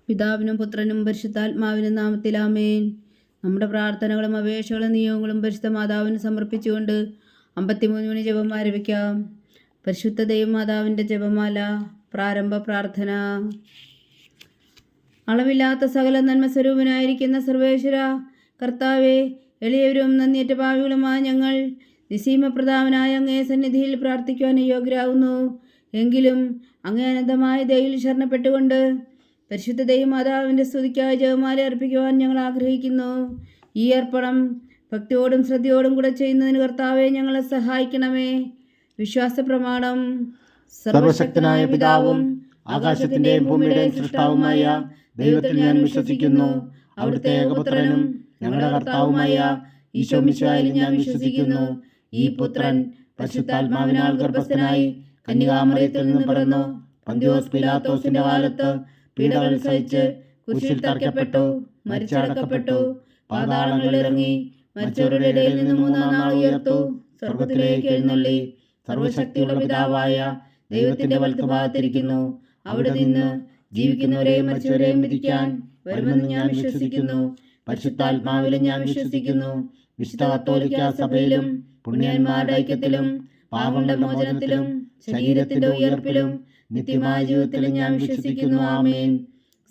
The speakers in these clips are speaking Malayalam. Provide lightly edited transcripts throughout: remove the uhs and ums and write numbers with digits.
പിതാവിനും പുത്രനും പരിശുദ്ധാത്മാവിനും നാമത്തിൽ ആമേൻ. നമ്മുടെ പ്രാർത്ഥനകളും അപേക്ഷകളും നിയോഗങ്ങളും പരിശുദ്ധ മാതാവിന് സമർപ്പിച്ചുകൊണ്ട് 53 മണി ജപം ആരംഭിക്കാം. പരിശുദ്ധ ദൈവമാതാവിൻ്റെ ജപമാല. പ്രാരംഭ പ്രാർത്ഥന. അളവില്ലാത്ത സകല നന്മസ്വരൂപനായിരിക്കുന്ന സർവേശ്വര കർത്താവെ, എളിയവരും നന്ദിയേറ്റ പാവികളുമായ ഞങ്ങൾ നിസീമപ്രതാപനായ അങ്ങേ സന്നിധിയിൽ പ്രാർത്ഥിക്കുവാൻ യോഗ്യരാകുന്നു. എങ്കിലും അങ്ങേ അനന്തമായ ദയയിൽ ശരണപ്പെട്ടുകൊണ്ട് പരിശുദ്ധ ദൈവമാതാവിൻ്റെ സ്തുതിക്കായി ജപമാല അർപ്പിക്കുവാൻ ഞങ്ങൾ ആഗ്രഹിക്കുന്നു. ഈ അർപ്പണം ഭക്തിയോടും ശ്രദ്ധയോടും കൂടെ ചെയ്യുന്നതിന് കർത്താവെ ഞങ്ങളെ സഹായിക്കണമേ. വിശ്വാസ പ്രമാണം. സർവശക്തനായ പിതാവും ആകാശത്തിന്റെയും ഭൂമിയുടെയും സൃഷ്ടാവുമായ ദൈവത്തിൽ ഞാൻ വിശ്വസിക്കുന്നു. അവിടുത്തെ ഏകപുത്രനും ഞങ്ങളുടെ കർത്താവുമായ ഈശോ മിശിഹായിൽ ഞാൻ വിശ്വസിക്കുന്നു. ഈ പുത്രൻ പരിശുദ്ധാത്മാവിനാൽ ഗർഭസ്ഥനായി കന്യകാമറിയത്തിൽ നിന്ന് പിറന്നു. പന്തിയോസ് പിലാത്തോസിന്റെ കാലത്ത് പീഡകൾ സഹിച്ച് കുരിശിൽ തറയ്ക്കപ്പെട്ടു, മരിച്ചടക്കപ്പെട്ടു, പാതാളങ്ങളിൽ ഇറങ്ങി, മരിച്ചവരുടെ ഇടയിൽ നിന്ന് 3-ാം നാൾ ഉയർത്തു, സ്വർഗത്തിലേക്ക് എഴുന്നള്ളി, സർവശക്തിയുള്ള പിതാവായ ദൈവത്തിന്റെ വലത്തുഭാഗത്തിരിക്കുന്നു. അവിടെ നിന്ന് ജീവിക്കുന്നവരെയും മരിച്ചവരെയും വിധിക്കാൻ വരുമെന്ന് ഞാൻ വിശ്വസിക്കുന്നു. പരിശുദ്ധാത്മാവിലും ഞാൻ വിശ്വസിക്കുന്നു. വിശുദ്ധ കത്തോലിക്കാ സഭയിലും പുണ്യന്മാരുടെ ഐക്യത്തിലും പാപങ്ങളുടെ മോചനത്തിലും ശരീരത്തിന്റെ ഉയർപ്പിലും നിത്യമായ ജീവിതത്തിലും ഞാൻ വിശ്വസിക്കുന്നു. ആമേൻ.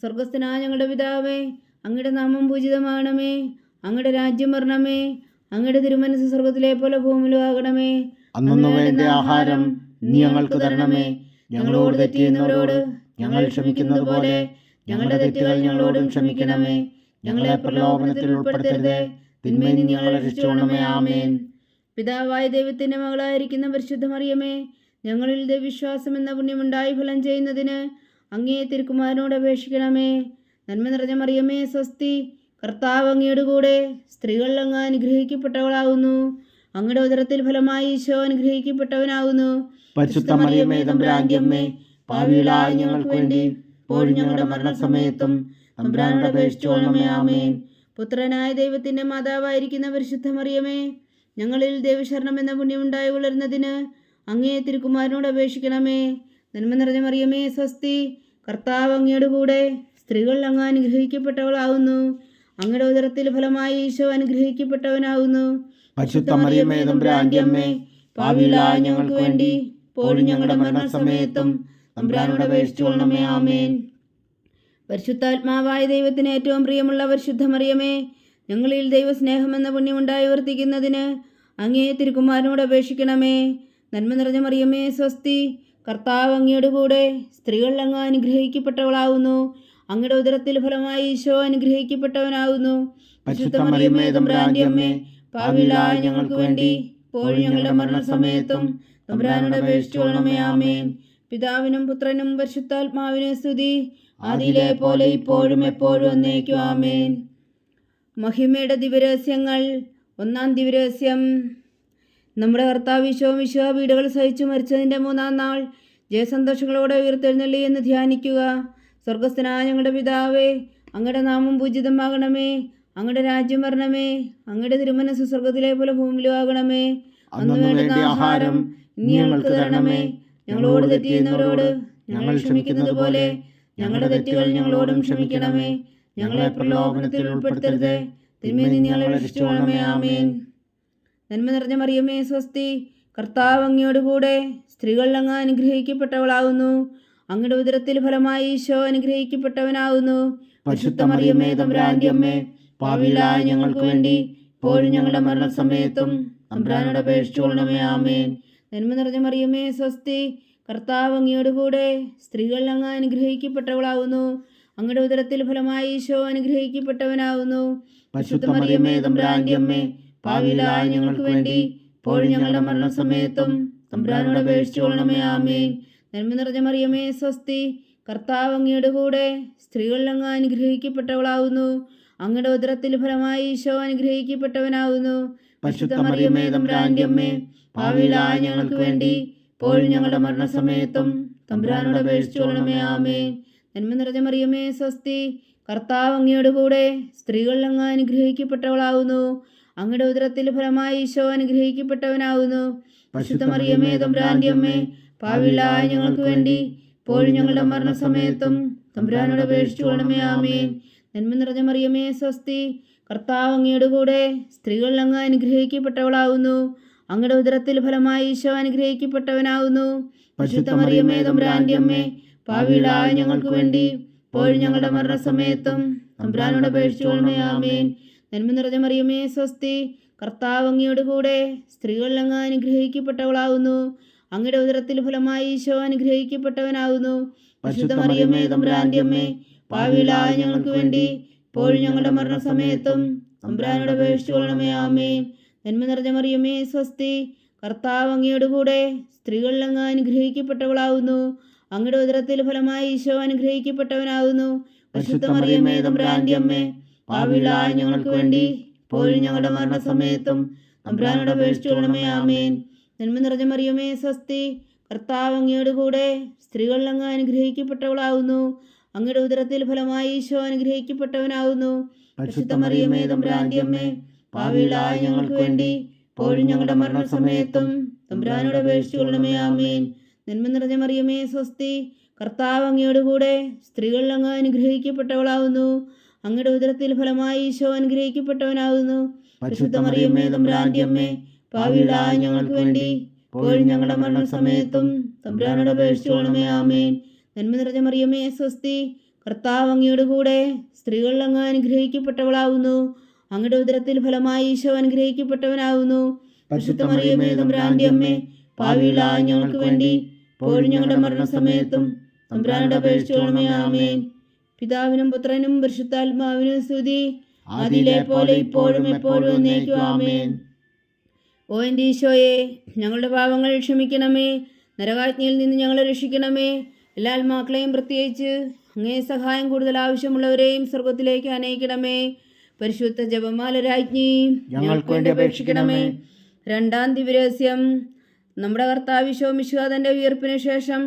സ്വർഗസ്ഥനായ ഞങ്ങളുടെ പിതാവേ, അങ്ങയുടെ നാമം പൂജിതമാകണമേ. അങ്ങയുടെ രാജ്യം വരണമേ. അങ്ങയുടെ തിരുമനസ് സ്വർഗത്തിലെ പോലെ ഭൂമിയിലും ആകണമേ. അന്നു വേണ്ട ആഹാരം നീ ഞങ്ങൾക്ക് തരണമേ. ഞങ്ങളോട് തെറ്റ് ചെയ്യുന്നവരോട് ഞങ്ങൾ ക്ഷമിക്കുന്നത് പോലെ ഞങ്ങളുടെ തെറ്റുകൾ ഞങ്ങളോടും ക്ഷമിക്കണമേ. ഞങ്ങളെ പ്രലോഭനത്തിൽ ഉൾപ്പെടുത്തരുതേ, തിന്മയിൽ നിന്ന് ഞങ്ങളെ രക്ഷിച്ചുകൊള്ളണമേ. ആമേൻ. പിതാവായ ദൈവത്തിന്റെ മകളായിരിക്കുന്ന പരിശുദ്ധ മറിയമേ, ഞങ്ങളിൽ ദൈവവിശ്വാസം എന്ന പുണ്യമുണ്ടായി ഫലം ചെയ്യുന്നതിന് അങ്ങേ തിരുക്കുമാരനോട് അപേക്ഷിക്കണമേ. നന്മ നിറഞ്ഞ മറിയമേ സ്വസ്തി, കർത്താവ് അങ്ങയുടെ കൂടെ, സ്ത്രീകൾ അങ്ങ് അനുഗ്രഹിക്കപ്പെട്ടവളാകുന്നു. അങ്ങയുടെ ഉദരത്തിൽ ഫലമായി ഈശോ അനുഗ്രഹിക്കപ്പെട്ടവനാകുന്നു. പരിശുദ്ധ മറിയമേ തമ്പുരാന്റെ അമ്മേ, പാപികളായ ഞങ്ങൾക്ക് വേണ്ടി ഇപ്പോഴും ഞങ്ങളുടെ മരണസമയത്തും തമ്പുരാനോട് അപേക്ഷിച്ചുകൊള്ളണമേ. ആമേൻ. പുത്രനായ ദൈവത്തിന്റെ മാതാവായിരിക്കുന്ന പരിശുദ്ധ മറിയമേ, ഞങ്ങളിൽ ദൈവശരണം എന്ന പുണ്യമുണ്ടായി വളരുന്നതിന് അങ്ങേ തിരുക്കുമാരനോട് അപേക്ഷിക്കണമേ. നന്മ നിറഞ്ഞ മറിയമേ സ്വസ്തി, കർത്താവ് അങ്ങയുടെ കൂടെ, സ്ത്രീകൾ അങ്ങ് അനുഗ്രഹിക്കപ്പെട്ടവളാകുന്നു. അങ്ങയുടെ ഉദരത്തിൽ ഫലമായി ഈശോ അനുഗ്രഹിക്കപ്പെട്ടവനാകുന്നു. പരിശുദ്ധ മറിയമേ തമ്പുരാന്റെ അമ്മേ, പാപികളായ ഞങ്ങൾക്ക് വേണ്ടി ഇപ്പോഴും ഞങ്ങളുടെ മരണസമയത്തും തമ്പുരാനോട് അപേക്ഷിച്ചുകൊള്ളണമേ. ആമേൻ. പരിശുദ്ധാത്മാവായ ദൈവത്തിന് ഏറ്റവും പ്രിയമുള്ള പരിശുദ്ധ മറിയമേ, ഞങ്ങളിൽ ദൈവസ്നേഹമെന്ന പുണ്യമുണ്ടായി വർത്തിക്കുന്നതിന് അങ്ങേ തിരുക്കുമാരനോട് അപേക്ഷിക്കണമേ. നന്മ നിറഞ്ഞ മറിയമേ സ്വസ്തി, കർത്താവ് അങ്ങയുടെ കൂടെ, സ്ത്രീകൾ അങ്ങ് അനുഗ്രഹിക്കപ്പെട്ടവളാകുന്നു. അങ്ങയുടെ ഉദരത്തിൽ ഫലമായി ഈശോ അനുഗ്രഹിക്കപ്പെട്ടവനാകുന്നു. പരിശുദ്ധ മറിയമേ തമ്പുരാന്റെ അമ്മേ, പാപികളായ ഞങ്ങൾക്ക് വേണ്ടി ഇപ്പോഴും ഞങ്ങളുടെ മരണസമയത്തും തമ്പുരാനോട് അപേക്ഷിച്ചുകൊള്ളണമേ. ആമേൻ. പിതാവിനും പുത്രനും പരിശുദ്ധാത്മാവിനും സ്തുതി, ആദിയിലെ പോലെ ഇപ്പോഴും എപ്പോഴും എന്നേക്കും. ആമേൻ. മഹിമയുടെ ദിവരഹസ്യങ്ങൾ. 1-ാം ദിവരഹസ്യം. നമ്മുടെ കർത്താവ് ഈശോ മിശിഹാ പീഡകൾ സഹിച്ചു മരിച്ചതിൻ്റെ 3-ാം നാൾ ജയസന്തോഷങ്ങളോടെ ഉയർത്തെഴുന്നള്ളി എന്ന് ധ്യാനിക്കുക. സ്വർഗസ്ഥനായ ഞങ്ങളുടെ പിതാവേ, അങ്ങയുടെ നാമം പൂജിതമാകണമേ. അങ്ങയുടെ രാജ്യം വരണമേ. അങ്ങയുടെ തിരുമനസ് സ്വർഗത്തിലെ പോലെ ഭൂമിയിലും ആകണമേ. അന്നു വേണ്ട ആഹാരം നീ ഞങ്ങൾക്ക് തരണമേ. ഞങ്ങളോട് തെറ്റ് ചെയ്യുന്നവരോട് ഞങ്ങൾ ക്ഷമിക്കുന്നത് പോലെ ഞങ്ങളുടെ തെറ്റുകൾ ഞങ്ങളോടും ക്ഷമിക്കണമേ. ഞങ്ങളെ പ്രലോഭനത്തിൽ ഉൾപ്പെടുത്തരുതേ, തിന്മയിൽ നിന്ന് ഞങ്ങളെ രക്ഷിച്ചുകൊള്ളണമേ. ആമേൻ. നന്മ നിറഞ്ഞ മറിയമേ സ്വസ്തി, കർത്താവ് അങ്ങയോട് കൂടെ, സ്ത്രീകൾ അങ്ങ് അനുഗ്രഹിക്കപ്പെട്ടവളാകുന്നു. അങ്ങയുടെ ഉദരത്തിൽ ഫലമായി ഈശോ അനുഗ്രഹിക്കപ്പെട്ടവനാകുന്നു. പരിശുദ്ധ മറിയമേ തമ്പുരാന്റെ അമ്മേ, പാപികളായ ഞങ്ങൾക്ക് വേണ്ടി ഇപ്പോഴും ഞങ്ങളുടെ മരണസമയത്തും തമ്പുരാനോട് അപേക്ഷിച്ചുകൊള്ളണമേ. ആമേൻ. നന്മ നിറഞ്ഞ മറിയമേ സ്വസ്തി, കർത്താവ് അങ്ങയോട് കൂടെ, സ്ത്രീകൾ അങ്ങ് അനുഗ്രഹിക്കപ്പെട്ടവളാകുന്നു. അങ്ങയുടെ ഉദരത്തിൽ ഫലമായി ഈശോ അനുഗ്രഹിക്കപ്പെട്ടവനാകുന്നു. പരിശുദ്ധ മറിയമേ തമ്പുരാന്റെ അമ്മേ, പാപികളായ ഞങ്ങൾക്ക് വേണ്ടി ഇപ്പോഴും ഞങ്ങളുടെ മരണസമയത്തും തമ്പുരാനോട് അപേക്ഷിച്ചുകൊള്ളണമേ. ആമേൻ. നന്മ നിറഞ്ഞ മറിയമേ സ്വസ്തി, കർത്താവ് അങ്ങയുടെ കൂടെ, സ്ത്രീകൾ അങ്ങ് അനുഗ്രഹിക്കപ്പെട്ടവളാകുന്നു. അങ്ങയുടെ ഉദരത്തിൽ ഫലമായി ഈശോ അനുഗ്രഹിക്കപ്പെട്ടവനാകുന്നു. പരിശുദ്ധ മറിയമേ തമ്പുരാന്റെ അമ്മേ, പാപികളായ ഞങ്ങൾക്ക് വേണ്ടി ഇപ്പോഴും ഞങ്ങളുടെ മരണസമയത്തും തമ്പുരാനോട് അപേക്ഷിച്ചുകൊള്ളണമേ. ആമേൻ. നന്മ നിറഞ്ഞ മറിയമേ സ്വസ്തി, കർത്താവ് അങ്ങയുടെ കൂടെ, സ്ത്രീകൾ അങ്ങ് അനുഗ്രഹിക്കപ്പെട്ടവളാകുന്നു. അങ്ങയുടെ ഉദരത്തിൽ ഫലമായി ഈശോ അനുഗ്രഹിക്കപ്പെട്ടവനാകുന്നു. പരിശുദ്ധ മറിയമേ തമ്പുരാന്റെ അമ്മേ, പാപികളായ ഞങ്ങൾക്ക് വേണ്ടി ഇപ്പോഴും ഞങ്ങളുടെ മരണസമയത്തും തമ്പുരാനോട് അപേക്ഷിച്ചു കൊള്ളണമേ. ആമേൻ. നന്മ നിറഞ്ഞ മറിയമേ സ്വസ്തി, കർത്താവ് അങ്ങയുടെ കൂടെ സ്ത്രീകൾ അങ്ങ് അനുഗ്രഹിക്കപ്പെട്ടവളാവുന്നു. അങ്ങയുടെ ഉദരത്തിൽ ഫലമായി ഈശോ അനുഗ്രഹിക്കപ്പെട്ടവനാവുന്നു. പരിശുദ്ധ മറിയമേ തമ്പുരാന്റെ അമ്മേ, പാപികളായ ഞങ്ങൾക്ക് വേണ്ടി ഇപ്പോഴും ഞങ്ങളുടെ മരണസമയത്തും തമ്പുരാനോട് അപേക്ഷിച്ചു കൊള്ളണമേ. ആമേൻ. നന്മ നിറഞ്ഞ മറിയമേ സ്വസ്തി, കർത്താവ് അങ്ങയുടെ കൂടെ സ്ത്രീകൾ അങ്ങ് അനുഗ്രഹിക്കപ്പെട്ടവളാവുന്നു. അങ്ങയുടെ ഉദരത്തിൽ ഫലമായി ഈശോ അനുഗ്രഹിക്കപ്പെട്ടവനാവുന്നു. പരിശുദ്ധ മറിയമേ തമ്പുരാന്റെ അമ്മേ, പാപികളായ ഞങ്ങൾക്ക് വേണ്ടി ഇപ്പോഴും ഞങ്ങളുടെ മരണസമയത്തും തമ്പുരാനോട് അപേക്ഷിച്ചു കൊള്ളണമേ. ആമേൻ. നന്മ നിറഞ്ഞ മറിയമേ സ്വസ്തി, കർത്താവ് അങ്ങയുടെ കൂടെ സ്ത്രീകൾ അങ്ങ് അനുഗ്രഹിക്കപ്പെട്ടവളാവുന്നു. അങ്ങയുടെ ഉദരത്തിൽ ഫലമായി ഈശോ അനുഗ്രഹിക്കപ്പെട്ടവനാവുന്നു. പരിശുദ്ധ മറിയമേ തമ്പുരാന്റെ അമ്മേ, പാപികളായ ഞങ്ങൾക്ക് വേണ്ടി ഇപ്പോഴും ഞങ്ങളുടെ മരണസമയത്തും തമ്പുരാനോട് അപേക്ഷിച്ചു കൊള്ളണമേ. ആമേൻ. നന്മ നിറഞ്ഞ മറിയമേ സ്വസ്തി, കർത്താവ് അങ്ങയുടെ കൂടെ സ്ത്രീകൾ അങ്ങ് അനുഗ്രഹിക്കപ്പെട്ടവളാവുന്നു. അങ്ങയുടെ ഉദരത്തിൽ ഫലമായി ഈശോ അനുഗ്രഹിക്കപ്പെട്ടവനാവുന്നു. പരിശുദ്ധ മറിയമേ തമ്പുരാന്റെ അമ്മേ, പാപികളായ ഞങ്ങൾക്ക് വേണ്ടി ഇപ്പോഴും ഞങ്ങളുടെ മരണസമയത്തും തമ്പുരാനോട് അപേക്ഷിച്ചു കൊള്ളണമേ. ആമേൻ. നന്മ നിറഞ്ഞ മറിയമേ സ്വസ്തി, കർത്താവ് അങ്ങയുടെ കൂടെ സ്ത്രീകൾ അങ്ങ് അനുഗ്രഹിക്കപ്പെട്ടവളാവുന്നു. അങ്ങയുടെ ഉദരത്തിൽ ഫലമായി ഈശോ അനുഗ്രഹിക്കപ്പെട്ടവനാവുന്നു. പരിശുദ്ധ മറിയമേ തമ്പുരാന്റെ അമ്മേ, പാപികളായ ഞങ്ങൾക്ക് വേണ്ടി ഇപ്പോഴും ഞങ്ങളുടെ മരണസമയത്തും തമ്പുരാനോട് അപേക്ഷിച്ചു കൊള്ളണമേ. ആമേൻ. നന്മ നിറഞ്ഞ മറിയമേ സ്വസ്തി, കർത്താവ് അങ്ങയുടെ കൂടെ സ്ത്രീകൾ അങ്ങ് അനുഗ്രഹിക്കപ്പെട്ടവളാവുന്നു. അങ്ങയുടെ ഉദരത്തിൽ ഫലമായി ഈശോ അനുഗ്രഹിക്കപ്പെട്ടവനാവുന്നു. പരിശുദ്ധ മറിയമേ തമ്പുരാന്റെ അമ്മേ, പാപികളായ ഞങ്ങൾക്ക് വേണ്ടി ഇപ്പോഴും ഞങ്ങളുടെ മരണസമയത്തും തമ്പുരാനോട് അപേക്ഷിച്ചു കൊള്ളണമേ. ആമേൻ. പിതാവിനും പുത്രനും പരിശുദ്ധാത്മാവിനും സ്തുതി, ആദിയിലെ പോലെ ഇപ്പോഴും എപ്പോഴും എന്നേക്കും. ആമേൻ. ഓ എൻ്റെ ഈശോയെ, ഞങ്ങളുടെ പാപങ്ങൾ ക്ഷമിക്കണമേ. നരകാജ്ഞയിൽ നിന്ന് ഞങ്ങളെ രക്ഷിക്കണമേ. എല്ലാ ആത്മാക്കളെയും പ്രത്യേകിച്ച് അങ്ങേ സഹായം കൂടുതൽ ആവശ്യമുള്ളവരെയും സ്വർഗത്തിലേക്ക് അനയിക്കണമേ. പരിശുദ്ധ ജപമാല രാജ്ഞി ഞങ്ങൾക്ക് വേണ്ടി അപേക്ഷിക്കണമേ. രണ്ടാം ദിവ്യരഹസ്യം. നമ്മുടെ കർത്താവ് ഈശോ മിശിഹാ തൻ്റെ ഉയർപ്പിന് ശേഷം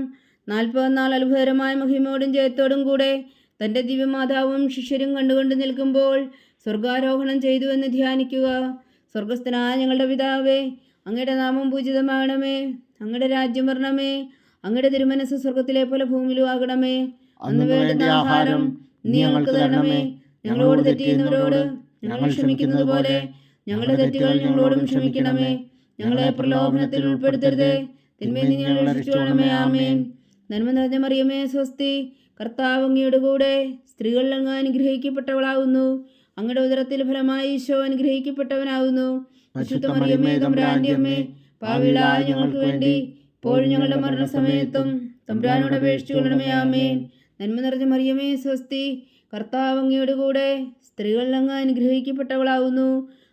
40 നാൾ അത്ഭുതകരമായ മഹിമയോടും ജയത്തോടും കൂടെ തൻ്റെ ദിവ്യമാതാവും ശിഷ്യരും കണ്ടുകൊണ്ട് നിൽക്കുമ്പോൾ സ്വർഗാരോഹണം ചെയ്തു എന്ന് ധ്യാനിക്കുക. സ്വർഗസ്ഥനായ ഞങ്ങളുടെ പിതാവേ, അങ്ങയുടെ നാമം പൂജിതമാകണമേ. അങ്ങയുടെ രാജ്യം വരണമേ. അങ്ങയുടെ തിരുമനസ് സ്വർഗത്തിലെ പോലെ ഭൂമിയിലും ആകണമേ. അന്ന് വേണ്ടുന്ന ആഹാരം നീ ഞങ്ങൾക്ക് തരണമേ. ഞങ്ങളോട് തെറ്റ് ചെയ്യുന്നവരോട് ഞങ്ങൾ ക്ഷമിക്കുന്നത് പോലെ ഞങ്ങളുടെ തെറ്റുകൾ ഞങ്ങളോടും ക്ഷമിക്കണമേ. ഞങ്ങളെ പ്രലോഭനത്തിൽ ഉൾപ്പെടുത്തരുതേ, തിന്മയിൽ നിന്ന് ഞങ്ങളെ രക്ഷിക്കണമേ. ആമേൻ. നന്മ നിറഞ്ഞ മറിയമേ സ്വസ്തി, കർത്താവ് അങ്ങയുടെ കൂടെ സ്ത്രീകൾ അങ്ങ് അനുഗ്രഹിക്കപ്പെട്ടവളാവുന്നു. അങ്ങയുടെ ഉദരത്തിൽ ഫലമായി ഈശോ അനുഗ്രഹിക്കപ്പെട്ടവനാവുന്നു. പരിശുദ്ധ മറിയമേ തമ്പുരാന്റെ അമ്മേ, പാപികളായ ഞങ്ങൾക്ക് വേണ്ടി ഇപ്പോഴും ഞങ്ങളുടെ മരണസമയത്തും തമ്പുരാനോട് അപേക്ഷിച്ചു കൊള്ളണമേ. ആമേൻ. നന്മ നിറഞ്ഞ മറിയമേ സ്വസ്തി, കർത്താവ് അങ്ങയുടെ കൂടെ സ്ത്രീകൾ അങ്ങ് അനുഗ്രഹിക്കപ്പെട്ടവളാവുന്നു.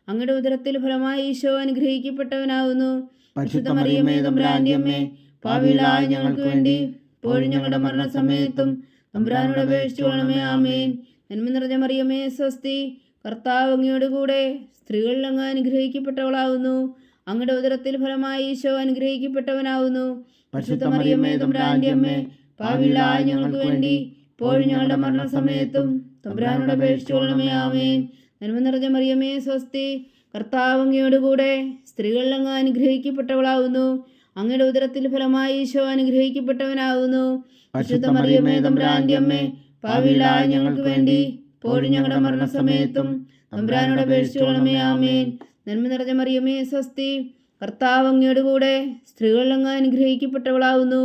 അങ്ങയുടെ ഉദരത്തിൽ ഫലമായി ഈശോ അനുഗ്രഹിക്കപ്പെട്ടവനാവുന്നു. പരിശുദ്ധ മറിയമേ തമ്പുരാന്റെ അമ്മേ, പാപികളായ ഞങ്ങൾക്ക് വേണ്ടി ഇപ്പോഴും ഞങ്ങളുടെ മരണസമയത്തും തമ്പുരാനോട് അപേക്ഷിച്ചു കൊള്ളണമേ. ആമേൻ. നന്മ നിറഞ്ഞ മറിയമേ സ്വസ്തി, കർത്താവ് അങ്ങയുടെ കൂടെ സ്ത്രീകൾ അങ്ങ് അനുഗ്രഹിക്കപ്പെട്ടവളാവുന്നു. അങ്ങയുടെ ഉദരത്തിൽ ഫലമായി ഈശോ അനുഗ്രഹിക്കപ്പെട്ടവനാവുന്നു. പരിശുദ്ധ മറിയമേ തമ്പുരാന്റെ അമ്മേ, പാപികളായ ഞങ്ങൾക്ക് വേണ്ടി ഇപ്പോഴും ഞങ്ങളുടെ മരണസമയത്തും തമ്പുരാനോട് അപേക്ഷിച്ചു കൊള്ളണമേ. ആമേൻ. നന്മ നിറഞ്ഞ മറിയമേ സ്വസ്തി, കർത്താവ് അങ്ങയുടെ കൂടെ സ്ത്രീകൾ അങ്ങ് അനുഗ്രഹിക്കപ്പെട്ടവളാവുന്നു. അങ്ങയുടെ ഉദരത്തിൽ ഫലമായി ഈശോ അനുഗ്രഹിക്കപ്പെട്ടവനാവുന്നു. പരിശുദ്ധ മറിയമേ തമ്പുരാന്റെ അമ്മേ, പാപികളായ ഞങ്ങൾക്ക് വേണ്ടി ഇപ്പോഴും ഞങ്ങളുടെ മരണസമയത്തും തമ്പുരാനോട് അപേക്ഷിച്ചു കൊള്ളണമേ. ആമേൻ. നന്മ നിറഞ്ഞ മറിയമേ സ്വസ്തി, കർത്താവ് അങ്ങയുടെ കൂടെ സ്ത്രീകൾ അങ്ങ് അനുഗ്രഹിക്കപ്പെട്ടവളാവുന്നു.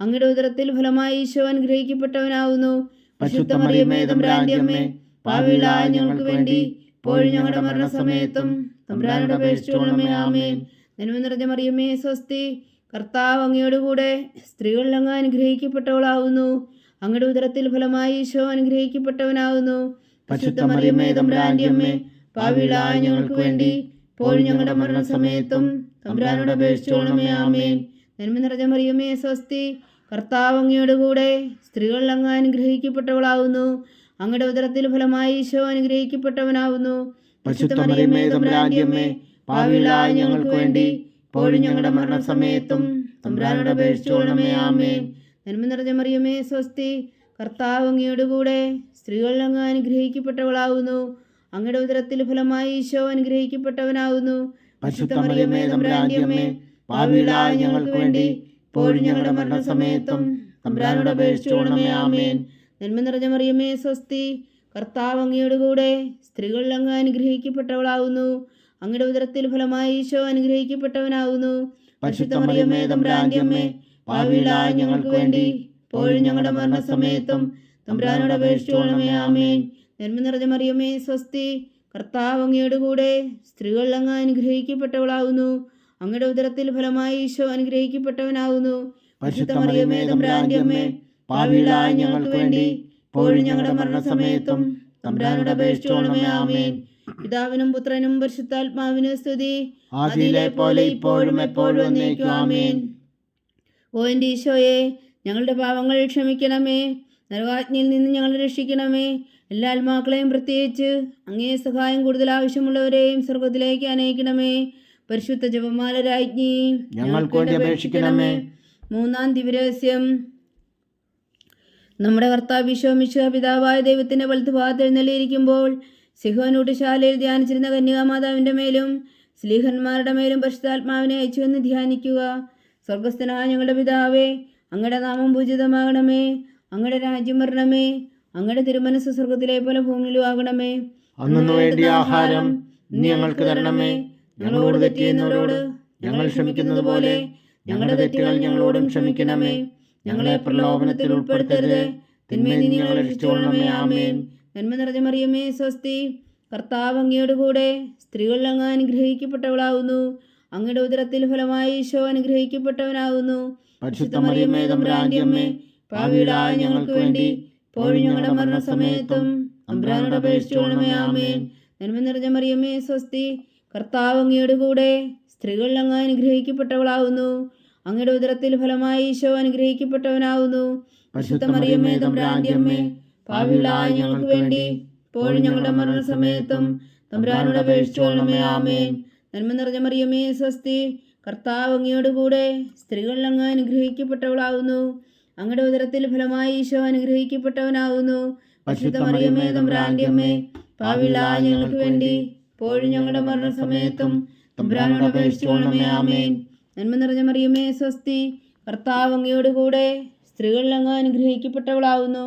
അങ്ങയുടെ ഉദരത്തിൽ ഫലമായി ഈശോ അനുഗ്രഹിക്കപ്പെട്ടവനാവുന്നു. പരിശുദ്ധ മറിയമേ തമ്പുരാന്റെ അമ്മേ, പാപികളായ ഞങ്ങൾക്ക് വേണ്ടി ഇപ്പോഴും ഞങ്ങളുടെ മരണസമയത്തും തമ്പുരാനോട് അപേക്ഷിച്ചു കൊള്ളണമേ. ആമേൻ. നന്മ നിറഞ്ഞ മറിയമേ സ്വസ്തി, കർത്താവ് അങ്ങയുടെ കൂടെ സ്ത്രീകൾ അങ്ങ് അനുഗ്രഹിക്കപ്പെട്ടവളാവുന്നു. അങ്ങയുടെ ഉദരത്തിൽ ഫലമായി ഈശോ അനുഗ്രഹിക്കപ്പെട്ടവനാവുന്നു. പരിശുദ്ധ മറിയമേ തമ്പുരാന്റെ അമ്മേ, പാപികളായ ഞങ്ങൾക്ക് വേണ്ടി ഇപ്പോഴും ഞങ്ങളുടെ മരണസമയത്തും തമ്പുരാനോട് അപേക്ഷിച്ചു കൊള്ളണമേ. ആമേൻ. നന്മ നിറഞ്ഞ മറിയമേ സ്വസ്തി, കർത്താവ് അങ്ങയുടെ കൂടെ സ്ത്രീകൾ അങ്ങ് അനുഗ്രഹിക്കപ്പെട്ടവളാവുന്നു. അങ്ങയുടെ ഉദരത്തിൽ ഫലമായി ഈശോ അനുഗ്രഹിക്കപ്പെട്ടവനാവുന്നു. പരിശുദ്ധ മറിയമേ തമ്പുരാന്റെ അമ്മേ, പാപികളായ ഞങ്ങൾക്ക് വേണ്ടി ഇപ്പോഴും ഞങ്ങളുടെ മരണസമയത്തും തമ്പുരാനോട് അപേക്ഷിച്ചു കൊള്ളണമേ. ആമേൻ. നന്മ നിറഞ്ഞ മറിയമേ സ്വസ്തി, കർത്താവ് അങ്ങയുടെ കൂടെ സ്ത്രീകൾ അങ്ങ് അനുഗ്രഹിക്കപ്പെട്ടവളാവുന്നു. അങ്ങയുടെ ഉദരത്തിൽ ഫലമായി ഈശോ അനുഗ്രഹിക്കപ്പെട്ടവനാവുന്നു. പരിശുദ്ധ മറിയമേ തമ്പുരാന്റെ അമ്മേ, പാപികളായ ഞങ്ങൾക്ക് വേണ്ടി ഇപ്പോഴും ഞങ്ങളുടെ മരണസമയത്തും തമ്പുരാനോട് അപേക്ഷിച്ചുകൊള്ളണമേ. ആമേൻ. നന്മ നിറഞ്ഞ മറിയമേ സ്വസ്തി, കർത്താവ് അങ്ങയുടെ കൂടെ സ്ത്രീകളിൽ അങ്ങ് അനുഗ്രഹിക്കപ്പെട്ടവളാവുന്നു. അങ്ങയുടെ ഉദരത്തിൽ ഫലമായി ഈശോ അനുഗ്രഹിക്കപ്പെട്ടവനാവുന്നു. പരിശുദ്ധ മറിയമേ തമ്പുരാന്റെ അമ്മേ, പാപികളായ ഞങ്ങൾക്ക് വേണ്ടി ഇപ്പോഴും ഞങ്ങളുടെ മരണസമയത്തും തമ്പുരാനോട് അപേക്ഷിച്ചുകൊള്ളണമേ. ആമേൻ. നന്മ നിറഞ്ഞ മറിയമേ സ്വസ്തി, കർത്താവ് അങ്ങയുടെ കൂടെ സ്ത്രീകളിൽ അങ്ങ് അനുഗ്രഹിക്കപ്പെട്ടവളാവുന്നു. അങ്ങയുടെ ഉദരത്തിൽ ഫലമായി ഈശോ അനുഗ്രഹിക്കപ്പെട്ടവനാവുന്നു. പരിശുദ്ധ മറിയമേ തമ്പുരാന്റെ അമ്മേ, പാപികളായ ഞങ്ങൾക്ക് വേണ്ടി ഇപ്പോഴും ഞങ്ങളുടെ മരണസമയത്തും തമ്പുരാനോട് അപേക്ഷിച്ചുകൊള്ളണമേ. ആമേൻ. പിതാവിനും പുത്രനും പരിശുദ്ധാത്മാവിനും സ്തുതി, ആദിയിലെ പോലെ ഇപ്പോഴും എപ്പോഴും എന്നേക്കും. ആമേൻ. ഓ എൻ്റെ ഈശോയെ, ഞങ്ങളുടെ പാപങ്ങൾ ക്ഷമിക്കണമേ. നരകാജ്ഞയിൽ നിന്ന് ഞങ്ങളെ രക്ഷിക്കണമേ. എല്ലാ ആത്മാക്കളെയും, പ്രത്യേകിച്ച് അങ്ങേ സഹായം കൂടുതൽ ആവശ്യമുള്ളവരെയും സ്വർഗത്തിലേക്ക് അനയിക്കണമേ. പരിശുദ്ധ ജപമാല രാജ്ഞി, ഞങ്ങൾക്ക് വേണ്ടി അപേക്ഷിക്കണമേ. മൂന്നാം ദിവരഹസ്യം. നമ്മുടെ കർത്താവ് ഈശോ മിശിഹാ പിതാവായ ദൈവത്തിന്റെ വലത്തുഭാഗത്ത് എഴുന്നള്ളിയിരിക്കുമ്പോൾ സിഹോനൂട്ടുശാലയിൽ ധ്യാനിച്ചിരുന്ന കന്യകാമാതാവിന്റെ മേലും സ്ലീഹന്മാരുടെ മേലും പരിശുദ്ധാത്മാവിനെ അയച്ചുവെന്ന് ധ്യാനിക്കുക. സ്വർഗസ്ഥനായ ഞങ്ങളുടെ പിതാവേ, അങ്ങയുടെ നാമം പൂജിതമാകണമേ. അങ്ങയുടെ രാജ്യം വരണമേ. അങ്ങയുടെ തിരുമനസ് സ്വർഗത്തിലെ പോലെ ഭൂമിയിലും ആകണമേ. അന്നു വേണ്ടിയ ആഹാരം ഇന്ന് ഞങ്ങൾക്ക് തരണമേ. ഞങ്ങളോട് തെറ്റ് ചെയ്യുന്നവരോട് ഞങ്ങൾ ക്ഷമിക്കുന്നത് പോലെ ഞങ്ങളുടെ തെറ്റുകൾ ഞങ്ങളോടും ക്ഷമിക്കണമേ. ഞങ്ങളെ പ്രലോഭനത്തിൽ ഉൾപ്പെടുത്തരുത്, തിന്മയിൽ നിന്ന് ഞങ്ങളെ രക്ഷിച്ചുകൊള്ളണമേ. ആമേൻ. നന്മ നിറഞ്ഞ മറിയമേ സ്വസ്തി, കർത്താവ് അങ്ങയുടെ കൂടെ സ്ത്രീകളിൽ അങ്ങ് അനുഗ്രഹിക്കപ്പെട്ടവളാവുന്നു. അങ്ങയുടെ ഉദരത്തിൽ ഫലമായി ഈശോ അനുഗ്രഹിക്കപ്പെട്ടവനാവുന്നു. പരിശുദ്ധ മറിയമേ തമ്പുരാന്റെ അമ്മേ, പാപികളായ ഞങ്ങൾക്ക് വേണ്ടി ഇപ്പോഴും ഞങ്ങളുടെ മരണസമയത്തും തമ്പുരാനോട് അപേക്ഷിച്ചുകൊള്ളണമേ. ആമേൻ. നന്മ നിറഞ്ഞ മറിയമേ സ്വസ്തി, കർത്താവ് അങ്ങയുടെ കൂടെ സ്ത്രീകളിൽ അങ്ങ് അനുഗ്രഹിക്കപ്പെട്ടവളാവുന്നു. അങ്ങയുടെ ഉദരത്തിൽ ഫലമായി ഈശോ അനുഗ്രഹിക്കപ്പെട്ടവനാവുന്നു. പരിശുദ്ധ മറിയമേ തമ്പുരാന്റെ അമ്മേ, പാപികളായ ഞങ്ങൾക്ക് വേണ്ടി ഇപ്പോഴും ഞങ്ങളുടെ മരണസമയത്തും തമ്പുരാനോട് അപേക്ഷിച്ചുകൊള്ളണമേ. ആമേൻ. നന്മ നിറഞ്ഞ മറിയമേ സ്വസ്തി, കർത്താവ് അങ്ങയുടെ കൂടെ സ്ത്രീകളിൽ അങ്ങ് അനുഗ്രഹിക്കപ്പെട്ടവളാവുന്നു. അങ്ങയുടെ ഉദരത്തിൽ ഫലമായി ഈശോ അനുഗ്രഹിക്കപ്പെട്ടവനാവുന്നു. പരിശുദ്ധ മറിയമേ തമ്പുരാന്റെ അമ്മേ, പാപികളായ ഞങ്ങൾക്ക് വേണ്ടി ഇപ്പോഴും ഞങ്ങളുടെ മരണസമയത്തും തമ്പുരാനോട് അപേക്ഷിച്ചുകൊള്ളണമേ. ആമേൻ. നന്മ നിറഞ്ഞ മറിയമേ സ്വസ്തി, കർത്താവ് അങ്ങയുടെ കൂടെ സ്ത്രീകളിൽ അങ്ങ് അനുഗ്രഹിക്കപ്പെട്ടവളാവുന്നു.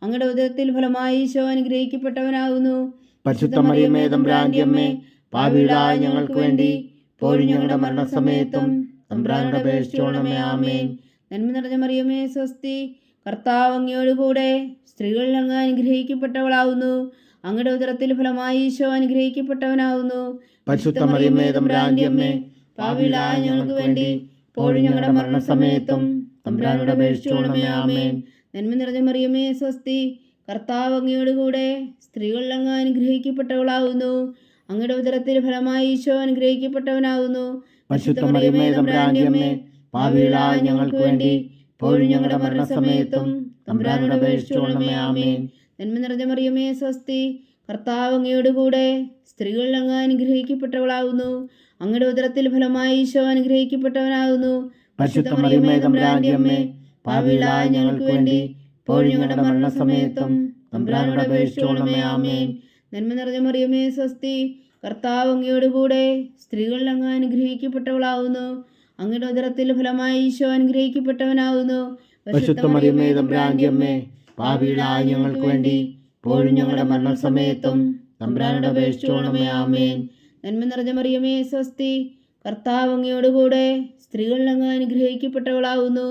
അങ്ങയുടെ ഉദരത്തിൽ ഫലമായി ഈശോ അനുഗ്രഹിക്കപ്പെട്ടവനാവുന്നു. പരിശുദ്ധ മറിയമേ തമ്പുരാന്റെ അമ്മേ, പാപികളായ ഞങ്ങൾക്ക് വേണ്ടി ഇപ്പോഴും ഞങ്ങളുടെ മരണസമയത്തും തമ്പുരാനോട് അപേക്ഷിച്ചുകൊള്ളണമേ. ആമേൻ. നന്മ നിറഞ്ഞ മറിയമേ സ്വസ്തി, കർത്താവ് അങ്ങയുടെ കൂടെ സ്ത്രീകളിൽ അങ്ങ് അനുഗ്രഹിക്കപ്പെട്ടവളാവുന്നു. അങ്ങയുടെ ഉദരത്തിൽ ഫലമായി ഈശോ അനുഗ്രഹിക്കപ്പെട്ടവനാവുന്നു. പരിശുദ്ധ മറിയമേ തമ്പുരാന്റെ അമ്മേ, പാപികളായ ഞങ്ങൾക്ക് വേണ്ടി ഇപ്പോഴും ഞങ്ങളുടെ മരണസമയത്തും തമ്പുരാനോട് അപേക്ഷിച്ചുകൊള്ളണമേ. ആമേൻ. നന്മ നിറഞ്ഞ മറിയമേ സ്വസ്തി, കർത്താവ് അങ്ങയുടെ കൂടെ സ്ത്രീകളിൽ അങ്ങ് അനുഗ്രഹിക്കപ്പെട്ടവളാവുന്നു. അങ്ങയുടെ ഉദരത്തിൽ ഫലമായി ഈശോ അനുഗ്രഹിക്കപ്പെട്ടവനാവുന്നു. പരിശുദ്ധ മറിയമേ തമ്പുരാന്റെ അമ്മേ, പാപികളായ ഞങ്ങൾക്ക് വേണ്ടി ഇപ്പോഴും ഞങ്ങളുടെ മരണസമയത്തും തമ്പുരാനോട് അപേക്ഷിച്ചുകൊള്ളണമേ. ആമേൻ. നന്മ നിറഞ്ഞ മറിയമേ സ്വസ്തി, കർത്താവ് അങ്ങയുടെ കൂടെ സ്ത്രീകളിൽ അങ്ങ് അനുഗ്രഹിക്കപ്പെട്ടവളാവുന്നു. അങ്ങയുടെ ഉദരത്തിൽ ഫലമായി ഈശോ അനുഗ്രഹിക്കപ്പെട്ടവനാകുന്നു. പരിശുദ്ധ മറിയമേ തമ്പുരാന്റെ അമ്മേ, പാപികളായ ഞങ്ങൾക്ക് വേണ്ടി ഇപ്പോഴും ഞങ്ങളുടെ മരണസമയത്തും തമ്പുരാനോട് അപേക്ഷിച്ചുകൊള്ളണമേ. ആമേൻ. നന്മ നിറഞ്ഞ മറിയമേ സ്വസ്തി, കർത്താവ് അങ്ങയുടെ കൂടെ സ്ത്രീകളിൽ അങ്ങ് അനുഗ്രഹിക്കപ്പെട്ടവളാവുന്നു. അങ്ങയുടെ ഉദരത്തിൽ ഫലമായി ഈശോ അനുഗ്രഹിക്കപ്പെട്ടവനാകുന്നു. പരിശുദ്ധ മറിയമേ തമ്പുരാന്റെ അമ്മേ, പാപികളായ ഞങ്ങൾക്ക് വേണ്ടി ഇപ്പോഴും ഞങ്ങളുടെ മരണസമയത്തും തമ്പുരാനോട് അപേക്ഷിച്ചുകൊള്ളണമേ. ആമേൻ. നന്മ നിറഞ്ഞ മറിയമേ സ്വസ്തി, കർത്താവ് അങ്ങയുടെ കൂടെ സ്ത്രീകളിൽ അങ്ങ് അനുഗ്രഹിക്കപ്പെട്ടവളാവുന്നു.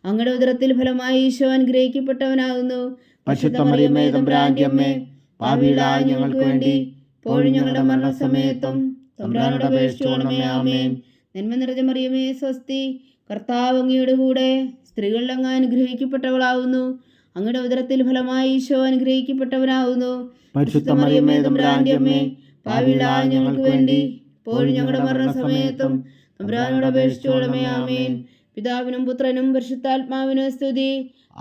അങ്ങയുടെ ഉദരത്തിൽ ഫലമായി ഈശോ അനുഗ്രഹിക്കപ്പെട്ടവനാകുന്നു. പരിശുദ്ധ മറിയമേ തമ്പുരാന്റെ അമ്മേ, പാപികളായ ഞങ്ങൾക്ക് വേണ്ടി ഇപ്പോഴും ഞങ്ങളുടെ മരണസമയത്തും തമ്പുരാനോട് അപേക്ഷിച്ചുകൊള്ളണമേ. ആമേൻ. നന്മ നിറഞ്ഞ മറിയമേ സ്വസ്തി, കർത്താവ് അങ്ങയുടെ കൂടെ സ്ത്രീകളിൽ അങ്ങ് അനുഗ്രഹിക്കപ്പെട്ടവളാവുന്നു. അങ്ങയുടെ ഉദരത്തിൽ ഫലമായി ഈശോ അനുഗ്രഹിക്കപ്പെട്ടവനാകുന്നു. പരിശുദ്ധ മറിയമേ തമ്പുരാന്റെ അമ്മേ, പാപികളായ ഞങ്ങൾക്ക് വേണ്ടി ഇപ്പോഴും ഞങ്ങളുടെ മരണസമയത്തും തമ്പുരാനോട് അപേക്ഷിച്ചുകൊള്ളണമേ. ആമേൻ. പിതാവിനും പുത്രനും പരിശുദ്ധാത്മാവിനും സ്തുതി,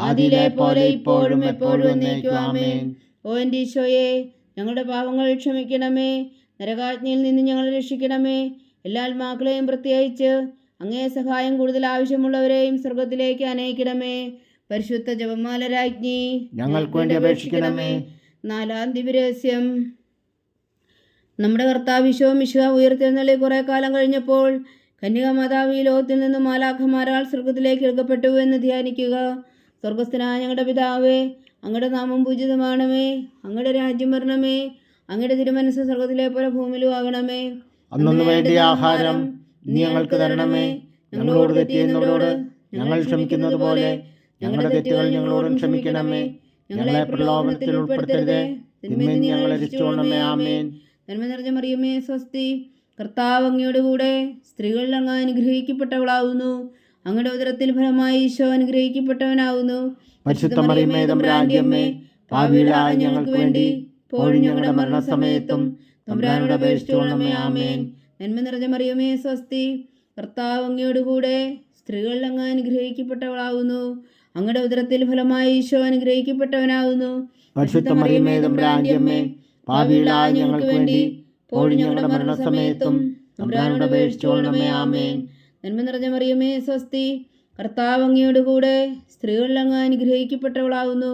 ആദിയിലെ പോലെ ഇപ്പോഴും എപ്പോഴും എന്നേക്കും. ആമേൻ. ഓ എൻ്റെ ഈശോയെ, ഞങ്ങളുടെ പാപങ്ങൾ ക്ഷമിക്കണമേ. നരകാജ്ഞയിൽ നിന്ന് ഞങ്ങളെ രക്ഷിക്കണമേ. എല്ലാ ആത്മാക്കളെയും പ്രത്യേകിച്ച് അങ്ങേ സഹായം കൂടുതൽ ആവശ്യമുള്ളവരെയും സ്വർഗത്തിലേക്ക് അനയിക്കണമേ. പരിശുദ്ധ ജപമാല രാജ്ഞി, ഞങ്ങൾക്ക് വേണ്ടി അപേക്ഷിക്കണമേ. നാലാം ദിവരഹസ്യം. നമ്മുടെ കർത്താവ് ഈശോ മിശിഹാ ഉയർത്തെഴുന്നള്ളി കുറെ കാലം കഴിഞ്ഞപ്പോൾ കന്യകാമാതാവ് ഈ ലോകത്തിൽ നിന്നും മാലാഖമാരാൽ സ്വർഗത്തിലേക്ക് എടുക്കപ്പെട്ടു എന്ന് ധ്യാനിക്കുക. സ്വർഗസ്ഥനായ ഞങ്ങളുടെ പിതാവേ, അങ്ങയുടെ നാമം പൂജിതമാണമേ, അങ്ങയുടെ രാജ്യം വരണമേ, അങ്ങയുടെ തിരുമനസ്സ് സ്വർഗത്തിലെ പോലെ ഭൂമിയിലും ആകണമേ. അന്നു വേണ്ടിയ ആഹാരം നീ ഞങ്ങൾക്ക് തരണമേ. ഞങ്ങളോട് തെറ്റ് ചെയ്യുന്നവരോട് ഞങ്ങൾ ക്ഷമിക്കുന്നത് പോലെ ഞങ്ങളുടെ തെറ്റുകൾ ഞങ്ങളോടും ക്ഷമിക്കണമേ. ഞങ്ങളെ പ്രലോഭനത്തിൽ ഉൾപ്പെടുത്തരുതേ, തിന്മയിൽ നിന്ന് ഞങ്ങളെ രക്ഷിച്ചുകൊള്ളണമേ. ആമേൻ. നന്മ നിറഞ്ഞ മറിയമേ, സ്വസ്തി, കർത്താവ് അങ്ങയുടെ കൂടെ സ്ത്രീകളിൽ അങ്ങ് അനുഗ്രഹിക്കപ്പെട്ടവളാവുന്നു. അങ്ങയുടെ ഉദരത്തിൽ ഫലമായി ഈശോ അനുഗ്രഹിക്കപ്പെട്ടവനാവുന്നു. പരിശുദ്ധ മറിയമേ, തമ്പുരാന്റെ അമ്മേ, പാപികളായ ഞങ്ങൾക്ക് വേണ്ടി ഇപ്പോഴും ഞങ്ങളുടെ മരണസമയത്തും തമ്പുരാനോട് അപേക്ഷിച്ചുകൊള്ളണമേ. ആമേൻ. നന്മ നിറഞ്ഞ മറിയമേ, സ്വസ്തി, കർത്താവ് അങ്ങയുടെ കൂടെ സ്ത്രീകളിൽ അങ്ങ് അനുഗ്രഹിക്കപ്പെട്ടവളാവുന്നു. അങ്ങയുടെ ഉദരത്തിൽ ഫലമായി ഈശോ അനുഗ്രഹിക്കപ്പെട്ടവനാവുന്നു. പരിശുദ്ധ മറിയമേ, തമ്പുരാന്റെ അമ്മേ, പാപികളായ ഞങ്ങൾക്ക് വേണ്ടി ഇപ്പോഴും ഞങ്ങളുടെ മരണസമയത്തും തമ്പുരാനോട് അപേക്ഷിച്ചുകൊള്ളണമേ. ആമേൻ. നന്മ നിറഞ്ഞ മറിയമേ, സ്വസ്തി, കർത്താവ് അങ്ങയുടെ കൂടെ സ്ത്രീകളിൽ അങ്ങ് അനുഗ്രഹിക്കപ്പെട്ടവളാവുന്നു.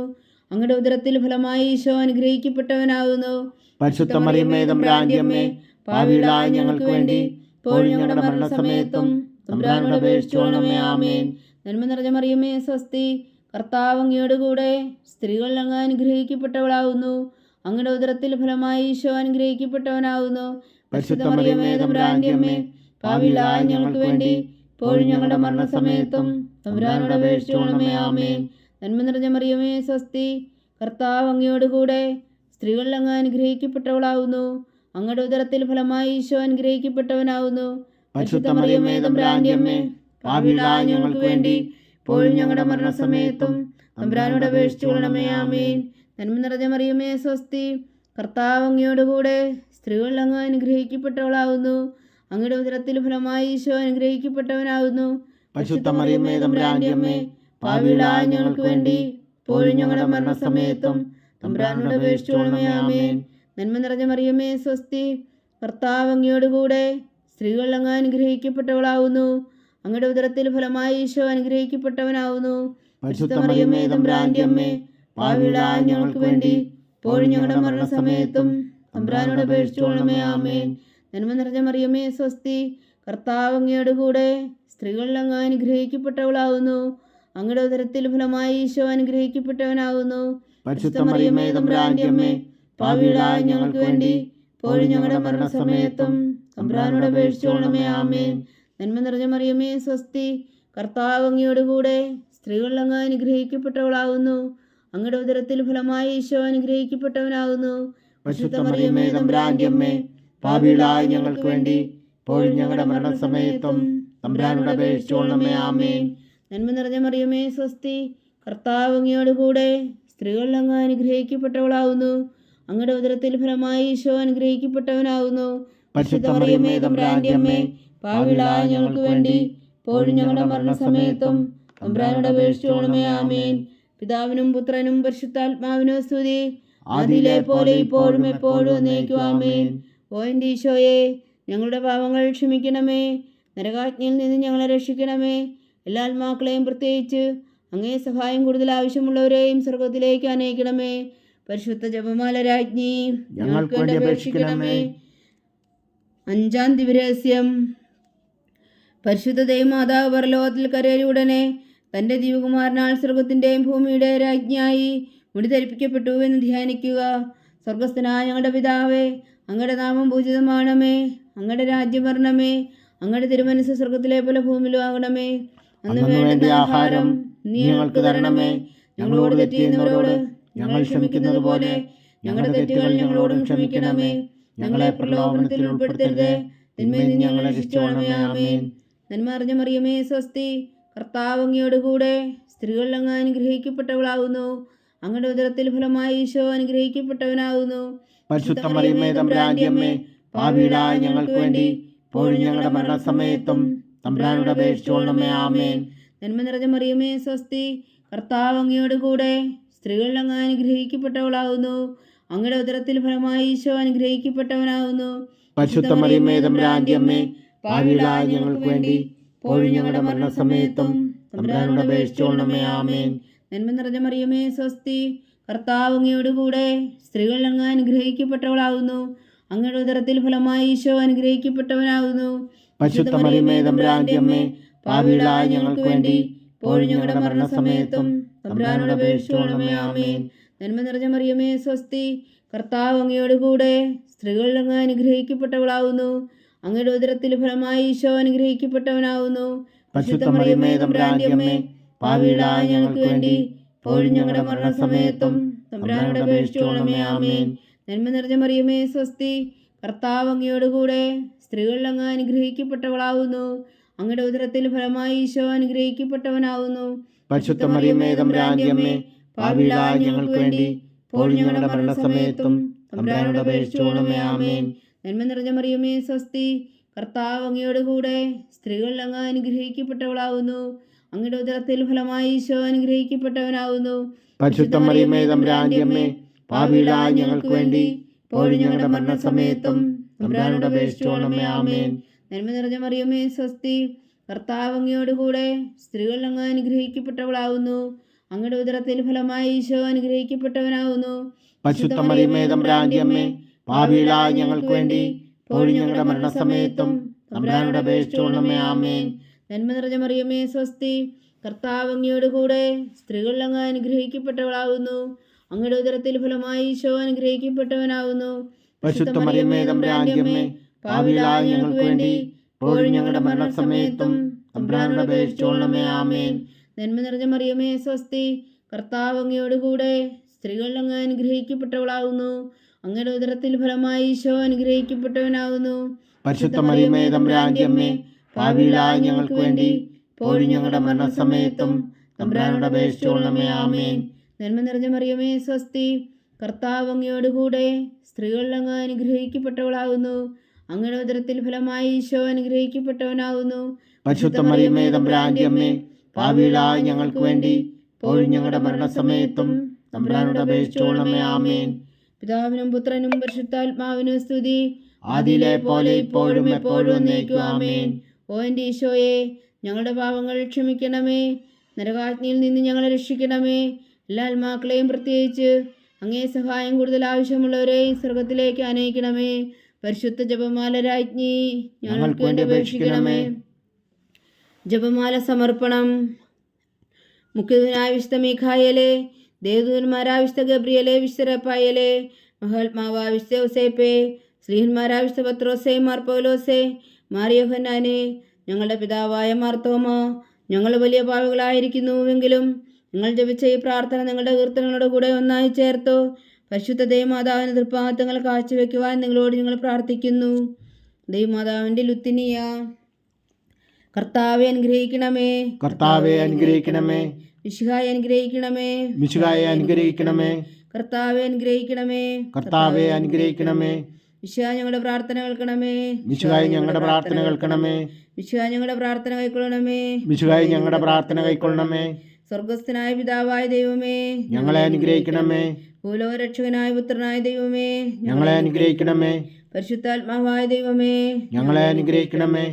അങ്ങയുടെ ഉദരത്തിൽ ഫലമായി ഈശോ അനുഗ്രഹിക്കപ്പെട്ടവനാവുന്നു. പരിശുദ്ധ മറിയമേ, തമ്പുരാന്റെ അമ്മേ, പാപികളായ ഞങ്ങൾക്ക് വേണ്ടി ഇപ്പോഴും ഞങ്ങളുടെ മരണസമയത്തും തമ്പുരാനോട് അപേക്ഷിച്ചുകൊള്ളണമേ. ആമേൻ. നന്മ നിറഞ്ഞ മറിയമേ, സ്വസ്തി, കർത്താവ് അങ്ങയുടെ കൂടെ സ്ത്രീകളിൽ അങ്ങ് അനുഗ്രഹിക്കപ്പെട്ടവളാവുന്നു. അങ്ങയുടെ ഉദരത്തിൽ ഫലമായി ഈശോ അനുഗ്രഹിക്കപ്പെട്ടവനാവുന്നു. പരിശുദ്ധ മറിയമേ, തമ്പുരാന്റെ അമ്മേ, പാപികളായ ഞങ്ങൾക്ക് വേണ്ടി ഇപ്പോഴും ഞങ്ങളുടെ മരണസമയത്തും തമ്പുരാനോട് അപേക്ഷിച്ചുകൊള്ളണമേ. ആമേൻ. നന്മ നിറഞ്ഞ മറിയമേ, സ്വസ്തി, കർത്താവ് അങ്ങയുടെ കൂടെ സ്ത്രീകളിൽ അങ്ങ് അനുഗ്രഹിക്കപ്പെട്ടവളാവുന്നു. അങ്ങയുടെ ഉദരത്തിൽ ഫലമായി ഈശോ അനുഗ്രഹിക്കപ്പെട്ടവനാവുന്നു. പരിശുദ്ധ മറിയമേ, തമ്പുരാന്റെ അമ്മേ, പാപികളായ ഞങ്ങൾക്ക് വേണ്ടി ഇപ്പോഴും ഞങ്ങളുടെ മരണസമയത്തും തമ്പുരാനോട് അപേക്ഷിച്ചുകൊള്ളണമേ. ആമേൻ. നന്മ നിറഞ്ഞ മറിയമേ, സ്വസ്തി, കർത്താവ് അങ്ങയുടെ കൂടെ സ്ത്രീകളിൽ അങ്ങ് അനുഗ്രഹിക്കപ്പെട്ടവളാവുന്നു. അങ്ങയുടെ ഉദരത്തിൽ ഫലമായി ഈശോ അനുഗ്രഹിക്കപ്പെട്ടവനാവുന്നു. പരിശുദ്ധ മറിയമേ, തമ്പുരാന്റെ അമ്മേ, പാപികളായ ഞങ്ങൾക്ക് വേണ്ടി ഇപ്പോഴും ഞങ്ങളുടെ മരണസമയത്തും തമ്പുരാനോട് അപേക്ഷിച്ചുകൊള്ളണമേ. ആമേൻ. നന്മ നിറഞ്ഞ മറിയമേ, സ്വസ്തി, കർത്താവ് അങ്ങയുടെ കൂടെ സ്ത്രീകളിൽ അങ്ങ് അനുഗ്രഹിക്കപ്പെട്ടവളാവുന്നു. അങ്ങയുടെ ഉദരത്തിൽ ഫലമായി ഈശോ അനുഗ്രഹിക്കപ്പെട്ടവനാവുന്നു. പരിശുദ്ധ മറിയമേ, തമ്പുരാന്റെ അമ്മേ, പാപികളായ ഞങ്ങൾക്ക് വേണ്ടി ഇപ്പോഴും ഞങ്ങളുടെ മരണസമയത്തും തമ്പുരാനോട് അപേക്ഷിച്ചുകൊള്ളണമേ. ആമേൻ. നന്മ നിറഞ്ഞ മറിയമേ, സ്വസ്തി, കർത്താവ് അങ്ങയുടെ കൂടെ സ്ത്രീകളിൽ അങ്ങ് അനുഗ്രഹിക്കപ്പെട്ടവളാവുന്നു. അങ്ങയുടെ ഉദരത്തിൽ ഫലമായി ഈശോ അനുഗ്രഹിക്കപ്പെട്ടവനാവുന്നു. പരിശുദ്ധ മറിയമേ, തമ്പുരാന്റെ അമ്മേ, പാപികളായ ഞങ്ങൾക്ക് വേണ്ടി ഇപ്പോഴും ഞങ്ങളുടെ മരണസമയത്തും തമ്പുരാനോട് അപേക്ഷിച്ചുകൊള്ളണമേ. ആമേൻ. നന്മ നിറഞ്ഞ മറിയമേ, സ്വസ്തി, കർത്താവ് അങ്ങയുടെ കൂടെ സ്ത്രീകളിൽ അങ്ങ് അനുഗ്രഹിക്കപ്പെട്ടവളാവുന്നു. അങ്ങയുടെ ഉദരത്തിൽ ഫലമായി ഈശോ അനുഗ്രഹിക്കപ്പെട്ടവനാവുന്നു. പരിശുദ്ധ മറിയമേ, തമ്പുരാന്റെ അമ്മേ, പാപികളായ ഞങ്ങൾക്ക് വേണ്ടി ഇപ്പോഴും ഞങ്ങളുടെ മരണസമയത്തും തമ്പുരാനോട് അപേക്ഷിച്ചുകൊള്ളണമേ. ആമേൻ. നന്മ നിറഞ്ഞ മറിയമേ, സ്വസ്തി, കർത്താവ് അങ്ങയുടെ കൂടെ സ്ത്രീകളിൽ അങ്ങ് അനുഗ്രഹിക്കപ്പെട്ടവളാവുന്നു. അങ്ങയുടെ ഉദരത്തിൽ ഫലമായി ഈശോ അനുഗ്രഹിക്കപ്പെട്ടവനാവുന്നു. പരിശുദ്ധ മറിയമേ, തമ്പുരാന്റെ അമ്മേ, പാപികളായ ഞങ്ങൾക്ക് വേണ്ടി ഇപ്പോഴും ഞങ്ങളുടെ മരണസമയത്തും തമ്പുരാനോട് അപേക്ഷിച്ചുകൊള്ളണമേ. ആമേൻ. പിതാവിനും പുത്രനും പരിശുദ്ധാത്മാവിനും സ്തുതി, ആദിയിലെ പോലെ ഇപ്പോഴും എപ്പോഴും എന്നേക്കും. ആമേൻ. ഓ എൻ്റെ ഈശോയെ, ഞങ്ങളുടെ പാപങ്ങൾ ക്ഷമിക്കണമേ, നരകാജ്ഞയിൽ നിന്ന് ഞങ്ങളെ രക്ഷിക്കണമേ. എല്ലാ ആത്മാക്കളെയും, പ്രത്യേകിച്ച് അങ്ങേ സഹായം കൂടുതൽ ആവശ്യമുള്ളവരെയും സ്വർഗത്തിലേക്ക് അനയിക്കണമേ. പരിശുദ്ധ ജപമാല രാജ്ഞി, ഞങ്ങൾക്ക് വേണ്ടി അപേക്ഷിക്കണമേ. അഞ്ചാം ദിവരഹസ്യം. പരിശുദ്ധ ദൈവമാതാവ് പരലോകത്തിൽ കരേറി ഉടനെ തൻ്റെ ദിവകുമാരനാൽ സ്വർഗത്തിൻ്റെയും ഭൂമിയുടെ രാജ്ഞിയായി മുടി ധരിപ്പിക്കപ്പെട്ടു എന്ന് ധ്യാനിക്കുക. സ്വർഗസ്ഥനായ ഞങ്ങളുടെ പിതാവേ, അങ്ങയുടെ നാമം പൂജിതമാണമേ, അങ്ങയുടെ രാജ്യം വരണമേ, അങ്ങയുടെ തിരുമനസ്സ് സ്വർഗത്തിലെ പോലെ ഭൂമിയിലും ആകണമേ. അന്ന് വേണ്ട ആഹാരം നീ ഞങ്ങൾക്ക് തരണമേ. ഞങ്ങളോട് തെറ്റ് ചെയ്യുന്നവരോട് ഞങ്ങൾ ക്ഷമിക്കുന്നത് പോലെ ഞങ്ങളുടെ തെറ്റുകൾ ഞങ്ങളോടും ക്ഷമിക്കണമേ. ഞങ്ങളെ പ്രലോഭനത്തിൽ ഉൾപ്പെടുത്തരുതേ, തിന്മയിൽ നിന്ന് ഞങ്ങളെ രക്ഷിച്ചുകൊള്ളണമേ. ആമേൻ. നന്മ നിറഞ്ഞ മറിയമേ, സ്വസ്തി, കർത്താവ് അങ്ങയുടെ കൂടെ സ്ത്രീകളിൽ അങ്ങ് അനുഗ്രഹിക്കപ്പെട്ടവളാവുന്നു. അങ്ങയുടെ ഉദരത്തിൽ ഫലമായി ഈശോ അനുഗ്രഹിക്കപ്പെട്ടവനാവുന്നു. പരിശുദ്ധ മറിയമേ, തമ്പുരാന്റെ അമ്മേ, പാപികളായ ഞങ്ങൾക്ക് വേണ്ടി ഇപ്പോഴും ഞങ്ങളുടെ മരണസമയത്തും തമ്പുരാനോട് അപേക്ഷിച്ചുകൊള്ളണമേ. ആമേൻ. നന്മ നിറഞ്ഞ മറിയമേ, സ്വസ്തി, കർത്താവ് അങ്ങയുടെ കൂടെ സ്ത്രീകളിൽ അങ്ങ് അനുഗ്രഹിക്കപ്പെട്ടവളാവുന്നു. അങ്ങയുടെ ഉദരത്തിൽ ഫലമായി ഈശോ അനുഗ്രഹിക്കപ്പെട്ടവനാവുന്നു. പരിശുദ്ധ മറിയമേ, തമ്പുരാന്റെ അമ്മേ, പാപികളായ ഞങ്ങൾക്ക് വേണ്ടി ഇപ്പോഴും ഞങ്ങളുടെ മരണസമയത്തും തമ്പുരാനോട് അപേക്ഷിച്ചുകൊള്ളണമേ. ആമേൻ. നന്മ നിറഞ്ഞ മറിയമേ, സ്വസ്തി, കർത്താവ് അങ്ങയുടെ കൂടെ സ്ത്രീകളിൽ അങ്ങ് അനുഗ്രഹിക്കപ്പെട്ടവളാവുന്നു. അങ്ങയുടെ ഉദരത്തിൽ ഫലമായി ഈശോ അനുഗ്രഹിക്കപ്പെട്ടവനാവുന്നു. പരിശുദ്ധ മറിയമേ, തമ്പുരാന്റെ അമ്മേ, പാപികളായ ഞങ്ങൾക്ക് വേണ്ടി ഇപ്പോഴും ഞങ്ങളുടെ മരണസമയത്തും തമ്പുരാനോട് അപേക്ഷിച്ചുകൊള്ളണമേ. ആമേൻ. നന്മ നിറഞ്ഞ മറിയമേ സ്വസ്തി, കർത്താവ് അങ്ങയോട് കൂടെ സ്ത്രീകളിൽ അങ്ങ് അനുഗ്രഹിക്കപ്പെട്ടവളാവുന്നു. അങ്ങയുടെ ഉദരത്തിൽ ഫലമായി ഈശോ അനുഗ്രഹിക്കപ്പെട്ടവനാവുന്നു. പരിശുദ്ധ മറിയമേ തമ്പുരാന്റെ അമ്മേ, പാപികളായ ഞങ്ങൾക്ക് വേണ്ടി ഇപ്പോഴും ഞങ്ങളുടെ മരണസമയത്തും തമ്പുരാനോട് അപേക്ഷിച്ചുകൊള്ളണമേ. ആമേൻ. നന്മ നിറഞ്ഞ മറിയമേ സ്വസ്തി, കർത്താവ് അങ്ങയോട് കൂടെ സ്ത്രീകളിൽ അങ്ങ് അനുഗ്രഹിക്കപ്പെട്ടവളാവുന്നു. അങ്ങയുടെ ഉദരത്തിൽ ഫലമായി ഈശോ അനുഗ്രഹിക്കപ്പെട്ടവനാവുന്നു. പരിശുദ്ധ മറിയമേ തമ്പുരാന്റെ അമ്മേ, പാപികളായ ഞങ്ങൾക്ക് വേണ്ടി ഇപ്പോഴും ഞങ്ങളുടെ മരണസമയത്തും തമ്പുരാനോട് അപേക്ഷിച്ചുകൊള്ളണമേ. ആമേൻ. നന്മ നിറഞ്ഞ മറിയമേ സ്വസ്തി, കർത്താവ് അങ്ങയോട് കൂടെ സ്ത്രീകളിൽ അങ്ങ് അനുഗ്രഹിക്കപ്പെട്ടവളാവുന്നു. അങ്ങയുടെ ഉദരത്തിൽ ഫലമായി ഈശോ അനുഗ്രഹിക്കപ്പെട്ടവനാവുന്നു. പരിശുദ്ധ മറിയമേ തമ്പുരാന്റെ അമ്മേ, പാപികളായ ഞങ്ങൾക്ക് വേണ്ടി ഇപ്പോഴും ഞങ്ങളുടെ മരണസമയത്തും തമ്പുരാനോട് അപേക്ഷിച്ചുകൊള്ളണമേ. ആമേൻ. നന്മ നിറഞ്ഞ മറിയമേ സ്വസ്തി, കർത്താവ് അങ്ങയോട് കൂടെ സ്ത്രീകളിൽ അങ്ങ് അനുഗ്രഹിക്കപ്പെട്ടവളാവുന്നു. അങ്ങയുടെ ഉദരത്തിൽ ഫലമായി ഈശോ അനുഗ്രഹിക്കപ്പെട്ടവനാവുന്നു. പരിശുദ്ധ മറിയമേ തമ്പുരാന്റെ അമ്മേ, പാപികളായ ഞങ്ങൾക്ക് വേണ്ടി ഇപ്പോഴും ഞങ്ങളുടെ മരണസമയത്തും തമ്പുരാനോട് അപേക്ഷിച്ചുകൊള്ളണമേ. ആമേൻ. നന്മ നിറഞ്ഞ മറിയമേ സ്വസ്തി, കർത്താവ് അങ്ങയോട് കൂടെ സ്ത്രീകളിൽ അങ്ങ് അനുഗ്രഹിക്കപ്പെട്ടവളാവുന്നു. അങ്ങയുടെ ഉദരത്തിൽ ഫലമായി ഈശോ അനുഗ്രഹിക്കപ്പെട്ടവനാവുന്നു. പരിശുദ്ധ മറിയമേ തമ്പുരാന്റെ അമ്മേ, പാപികളായ ഞങ്ങൾക്ക് വേണ്ടി ഇപ്പോഴും ഞങ്ങളുടെ മരണസമയത്തും തമ്പുരാനോട് അപേക്ഷിച്ചുകൊള്ളണമേ. ആമേൻ. നന്മ നിറഞ്ഞ മറിയമേ സ്വസ്തി, കർത്താവ് അങ്ങയോട് കൂടെ സ്ത്രീകളിൽ അങ്ങ് അനുഗ്രഹിക്കപ്പെട്ടവളാവുന്നു. അങ്ങയുടെ ഉദരത്തിൽ ഫലമായി ഈശോ അനുഗ്രഹിക്കപ്പെട്ടവനാവുന്നു. പരിശുദ്ധ മറിയമേ തമ്പുരാന്റെ അമ്മേ, പാപികളായ ഞങ്ങൾക്ക് വേണ്ടി ഇപ്പോഴും ഞങ്ങളുടെ മരണസമയത്തും തമ്പുരാനോട് അപേക്ഷിച്ചുകൊള്ളണമേ. ആമേൻ. നന്മ നിറഞ്ഞ മറിയമേ സ്വസ്തി, കർത്താവ് അങ്ങയോട് കൂടെ സ്ത്രീകളിൽ അങ്ങ് അനുഗ്രഹിക്കപ്പെട്ടവളാവുന്നു. അങ്ങയുടെ ഉദരത്തിൽ ഫലമായി ഈശോ അനുഗ്രഹിക്കപ്പെട്ടവനാവുന്നു. പരിശുദ്ധ മറിയമേ തമ്പുരാന്റെ അമ്മേ, പാപികളായ ഞങ്ങൾക്ക് വേണ്ടി ഇപ്പോഴും ഞങ്ങളുടെ മരണസമയത്തും തമ്പുരാനോട് അപേക്ഷിച്ചുകൊള്ളണമേ. ആമേൻ. പിതാവിനും പുത്രനും പരിശുദ്ധാത്മാവിനും സ്തുതി, ആദിയിലെ പോലെ ഇപ്പോഴും എപ്പോഴും എന്നേക്കും. ആമേൻ. ഓ എൻ്റെ ഈശോയെ, ഞങ്ങളുടെ പാപങ്ങൾ ക്ഷമിക്കണമേ. നരകാഗ്നിയിൽ നിന്ന് ഞങ്ങളെ രക്ഷിക്കണമേ. എല്ലാ ആത്മാക്കളെയും പ്രത്യേകിച്ച് അങ്ങേ സഹായം കൂടുതൽ ആവശ്യമുള്ളവരെയും സ്വർഗത്തിലേക്ക് അനയിക്കണമേ. പരിശുദ്ധ ജപമാല രാജ്ഞി, ഞങ്ങൾക്ക് വേണ്ടി അപേക്ഷിക്കണമേ. ജപമാല സമർപ്പണം. മുഖ്യനായ വിശുദ്ധ മീഖായേലേ, ദേവദൂതന്മാരായ വിശുദ്ധ ഗബ്രിയേലേ, വിശുദ്ധ റഫായേലേ, മഹാത്മാവായ വിശുദ്ധ യോസേപ്പേ, ശ്ലീഹന്മാരായ വിശുദ്ധ പത്രോസേ, മാർ പൗലോസേ, മാർ യോഹന്നാനേ, ഞങ്ങളുടെ പിതാവായ മാർത്തോമ, ഞങ്ങൾ വലിയ പാപികളായിരിക്കുന്നുവെങ്കിലും നിങ്ങൾ ജപിച്ച ഈ പ്രാർത്ഥന നിങ്ങളുടെ കീർത്തനങ്ങളുടെ കൂടെ ഒന്നായി ചേർത്തു പരിശുദ്ധ ദൈവമാതാവിന് തൃപ്പാദങ്ങൾ കാഴ്ചവെക്കുവാൻ നിങ്ങളോട് ഞങ്ങൾ പ്രാർത്ഥിക്കുന്നു. ദൈവമാതാവിൻ്റെ ലുത്തിനിയ. കർത്താവെ അനുഗ്രഹിക്കണമേ. കർത്താവെ അനുഗ്രഹിക്കണമേ. മിശിഹായെ അനുഗ്രഹിക്കണമേ. മിശിഹായെ അനുഗ്രഹിക്കണമേ. കർത്താവെ അനുഗ്രഹിക്കണമേ. കർത്താവെ അനുഗ്രഹിക്കണമേ. മിശിഹാ ഞങ്ങളുടെ പ്രാർത്ഥന കേൾക്കണമേ. മിശിഹായെ ഞങ്ങളുടെ പ്രാർത്ഥന കേൾക്കണമേ. മിശിഹാ ഞങ്ങളുടെ പ്രാർത്ഥന കൈക്കൊള്ളണമേ. മിശിഹായെ ഞങ്ങളുടെ പ്രാർത്ഥന കൈക്കൊള്ളണമേ. സ്വർഗസ്ഥനായ പിതാവായ ദൈവമേ, ഞങ്ങളെ അനുഗ്രഹിക്കണമേ. ഭൂലോകരക്ഷകനായ പുത്രനായ ദൈവമേ, ഞങ്ങളെ അനുഗ്രഹിക്കണമേ. പരിശുദ്ധാത്മാവായ ദൈവമേ, ഞങ്ങളെ അനുഗ്രഹിക്കണമേ.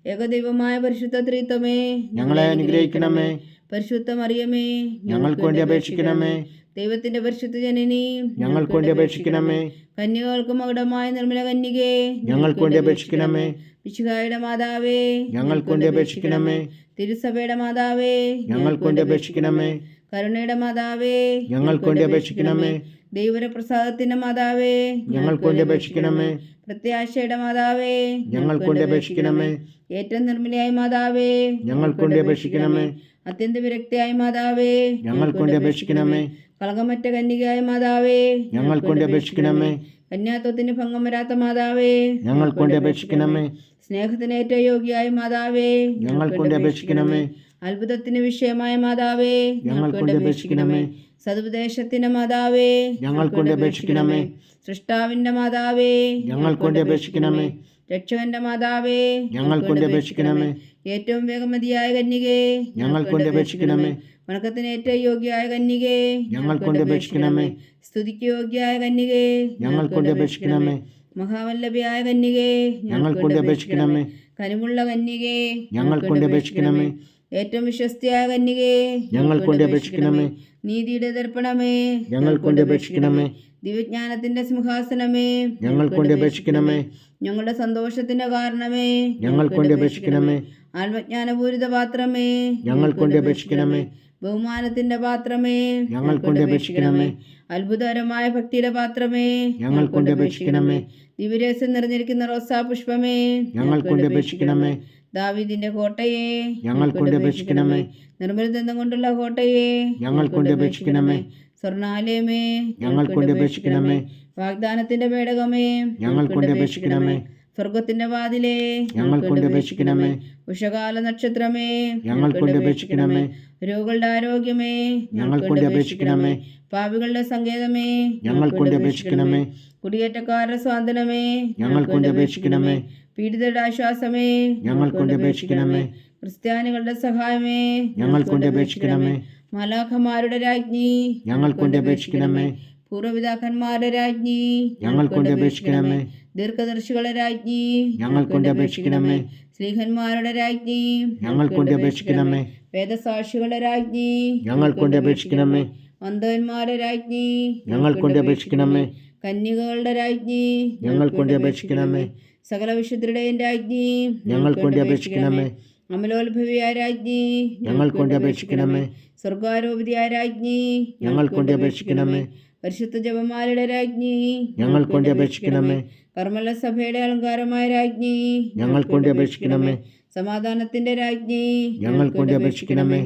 ഏകദൈവമായ പരിശുദ്ധ ത്രിത്വമേ, ഞങ്ങളെ അനുഗ്രഹിക്കണമേ. പരിശുദ്ധ മറിയമേ, ഞങ്ങൾക്ക് വേണ്ടി അപേക്ഷിക്കണമേ. ദൈവത്തിന്റെ പരിശുദ്ധ ജനനി, ഞങ്ങൾക്ക് വേണ്ടി അപേക്ഷിക്കണമേ. കന്യകൾക്ക് മകുടമായ നിർമ്മല കന്യകേ, ഞങ്ങൾക്ക് വേണ്ടി അപേക്ഷിക്കണമേ. മിശിഹായുടെ മാതാവേ, ഞങ്ങൾക്ക് വേണ്ടി അപേക്ഷിക്കണമേ. തിരുസഭയുടെ മാതാവേ, ഞങ്ങൾക്ക് വേണ്ടി അപേക്ഷിക്കണമേ. കരുണയുടെ മാതാവേ, ഞങ്ങൾക്ക് വേണ്ടി അപേക്ഷിക്കണമേ. ദൈവപ്രസാദത്തിന്റെ മാതാവേ, ഞങ്ങൾക്ക് വേണ്ടി അപേക്ഷിക്കണമേ. പ്രത്യാശയുടെ മാതാവേ, ഞങ്ങൾക്ക് വേണ്ടി അപേക്ഷിക്കണമേ. ഏറ്റവും നിർമ്മലയായ മാതാവേ, ഞങ്ങൾക്ക് വേണ്ടി അപേക്ഷിക്കണമേ. അത്യന്ത വിരക്തിയായ മാതാവേ, ഞങ്ങൾക്ക് വേണ്ടി അപേക്ഷിക്കണമേ. കളങ്കമറ്റ കന്യകയായ മാതാവേ, ഞങ്ങൾക്ക് വേണ്ടി അപേക്ഷിക്കണമേ. കന്യാത്വത്തിന് ഭംഗം വരാത്ത മാതാവേ, ഞങ്ങൾക്ക് വേണ്ടി അപേക്ഷിക്കണമേ. സ്നേഹത്തിന് ഏറ്റവും യോഗ്യയായ മാതാവേ, ഞങ്ങൾക്ക് വേണ്ടി അപേക്ഷിക്കണമേ. അത്ഭുതത്തിന് വിഷയമായ മാതാവേ, ഞങ്ങൾക്ക് വേണ്ടി അപേക്ഷിക്കണമേ. സതുപദേശത്തിന്റെ മാതാവേ, ഞങ്ങൾക്ക് വേണ്ടി അപേക്ഷിക്കണമേ. സൃഷ്ടാവിന്റെ മാതാവേ, ഞങ്ങൾക്ക് വേണ്ടി അപേക്ഷിക്കണമേ. രക്ഷകന്റെ മാതാവേ, ഞങ്ങൾക്ക് വേണ്ടി അപേക്ഷിക്കണമേ. ഏറ്റവും വേഗമതിയായ കന്യകേ, ഞങ്ങൾക്ക് വേണ്ടി അപേക്ഷിക്കണമേ. വണക്കത്തിന് ഏറ്റവും യോഗ്യയായ കന്യകേ, ഞങ്ങൾക്ക് വേണ്ടി അപേക്ഷിക്കണമേ. സ്തുതിക്ക് യോഗ്യയായ കന്യകേ, ഞങ്ങൾക്ക് വേണ്ടി അപേക്ഷിക്കണമേ. മഹാവല്ലഭയായ കന്യകേ, ഞങ്ങൾക്ക് വേണ്ടി അപേക്ഷിക്കണമേ. കനിമുള്ള കന്യകേ, ഞങ്ങൾക്ക് വേണ്ടി അപേക്ഷിക്കണമേ. ഏറ്റവും വിശ്വസ്തയായ കന്യകേ, ഞങ്ങൾക്ക് വേണ്ടി അപേക്ഷിക്കണമേ. നീതിയുടെ ദർപ്പണമേ, ഞങ്ങൾക്ക് വേണ്ടി അപേക്ഷിക്കണമേ. ദിവ്യജ്ഞാനത്തിന്റെ സിംഹാസനമേ, ഞങ്ങൾക്ക് വേണ്ടി അപേക്ഷിക്കണമേ. ഞങ്ങളുടെ സന്തോഷത്തിന്റെ കാരണമേ, ഞങ്ങൾക്ക് വേണ്ടി അപേക്ഷിക്കണമേ. ആത്മജ്ഞാനപൂരിത പാത്രമേ, ഞങ്ങൾക്ക് വേണ്ടി അപേക്ഷിക്കണമേ. ബഹുമാനത്തിന്റെ പാത്രമേ ഞങ്ങൾക്ക് വേണ്ടി അപേക്ഷിക്കണമേ. അത്ഭുതകരമായ ഭക്തിയുടെ പാത്രമേ ഞങ്ങൾക്ക് വേണ്ടി അപേക്ഷിക്കണമേ. ദിവ്യരസം നിറഞ്ഞിരിക്കുന്ന റോസാ പുഷ്പമേ ഞങ്ങൾക്ക് വേണ്ടി അപേക്ഷിക്കണമേ. ദാവീദിന്റെ കോട്ടയെ ഞങ്ങൾക്ക് വേണ്ടി അപേക്ഷിക്കണമേ. നിർമ്മലദന്തം കൊണ്ടുള്ള കോട്ടയെ ഞങ്ങൾക്ക് വേണ്ടി അപേക്ഷിക്കണമേ. സ്വർണാലയമേ ഞങ്ങൾക്ക് വേണ്ടി അപേക്ഷിക്കണമേ. വാഗ്ദാനത്തിന്റെ പേടകമേ ഞങ്ങൾക്ക് വേണ്ടി അപേക്ഷിക്കണമേ. സ്വർഗത്തിന്റെ വാതിലേ ഞങ്ങൾക്ക് വേണ്ടി അപേക്ഷിക്കണമേ. ഉഷകാല നക്ഷത്രമേ ഞങ്ങൾക്ക് വേണ്ടി അപേക്ഷിക്കണമേ. രോഗികളുടെ ആരോഗ്യമേ ഞങ്ങൾക്ക് വേണ്ടി അപേക്ഷിക്കണമേ. പാപികളുടെ സങ്കേതമേ ഞങ്ങൾക്ക് വേണ്ടി അപേക്ഷിക്കണമേ. കുടിയേറ്റക്കാരുടെ സ്വാതന്ത്ര്യമേ ഞങ്ങൾക്ക് വേണ്ടി അപേക്ഷിക്കണമേ. പീഡിതരുടെ ആശ്വാസമേ ഞങ്ങൾക്ക് വേണ്ടി അപേക്ഷിക്കണമേ. ക്രിസ്ത്യാനികളുടെ സഹായമേ ഞങ്ങൾക്ക് വേണ്ടി അപേക്ഷിക്കണമേ. മാലാഖമാരുടെ രാജ്ഞി ഞങ്ങൾക്ക് വേണ്ടി അപേക്ഷിക്കണമേ. പൂർവ്വപിതാക്കന്മാരുടെ രാജ്ഞി ഞങ്ങൾക്ക് വേണ്ടി അപേക്ഷിക്കണമേ. ദീർഘദർശികളുടെ രാജ്ഞി ഞങ്ങൾക്ക് വേണ്ടി അപേക്ഷിക്കണമേ. സ്ലീഹന്മാരുടെ രാജ്ഞി ഞങ്ങൾക്ക് വേണ്ടി അപേക്ഷിക്കണമേ. വേദസാക്ഷികളുടെ രാജ്ഞി ഞങ്ങൾക്ക് വേണ്ടി അപേക്ഷിക്കണമേ. മന്ദന്മാരുടെ രാജ്ഞി ഞങ്ങൾക്ക് വേണ്ടി അപേക്ഷിക്കണമേ. കന്യകകളുടെ രാജ്ഞി ഞങ്ങൾക്ക് വേണ്ടി അപേക്ഷിക്കണമേ. സകല വിശുദ്ധരുടെയും രാജ്ഞി ഞങ്ങൾക്ക് വേണ്ടി അപേക്ഷിക്കണമേ. അമലോത്ഭവിയായ രാജ്ഞി ഞങ്ങൾക്ക് വേണ്ടി അപേക്ഷിക്കണമേ. സ്വർഗാരോപിതയായ രാജ്ഞി ഞങ്ങൾക്ക് വേണ്ടി അപേക്ഷിക്കണമേ. പരിശുദ്ധ ജപമാലയുടെ രാജ്ഞി ഞങ്ങൾക്ക് വേണ്ടി അപേക്ഷിക്കണമേ. കർമ്മല സഭയുടെ അലങ്കാരമായ രാജ്ഞി ഞങ്ങൾക്ക് വേണ്ടി അപേക്ഷിക്കണമേ. സമാധാനത്തിന്റെ രാജ്ഞി ഞങ്ങൾക്ക് വേണ്ടി അപേക്ഷിക്കണമേ.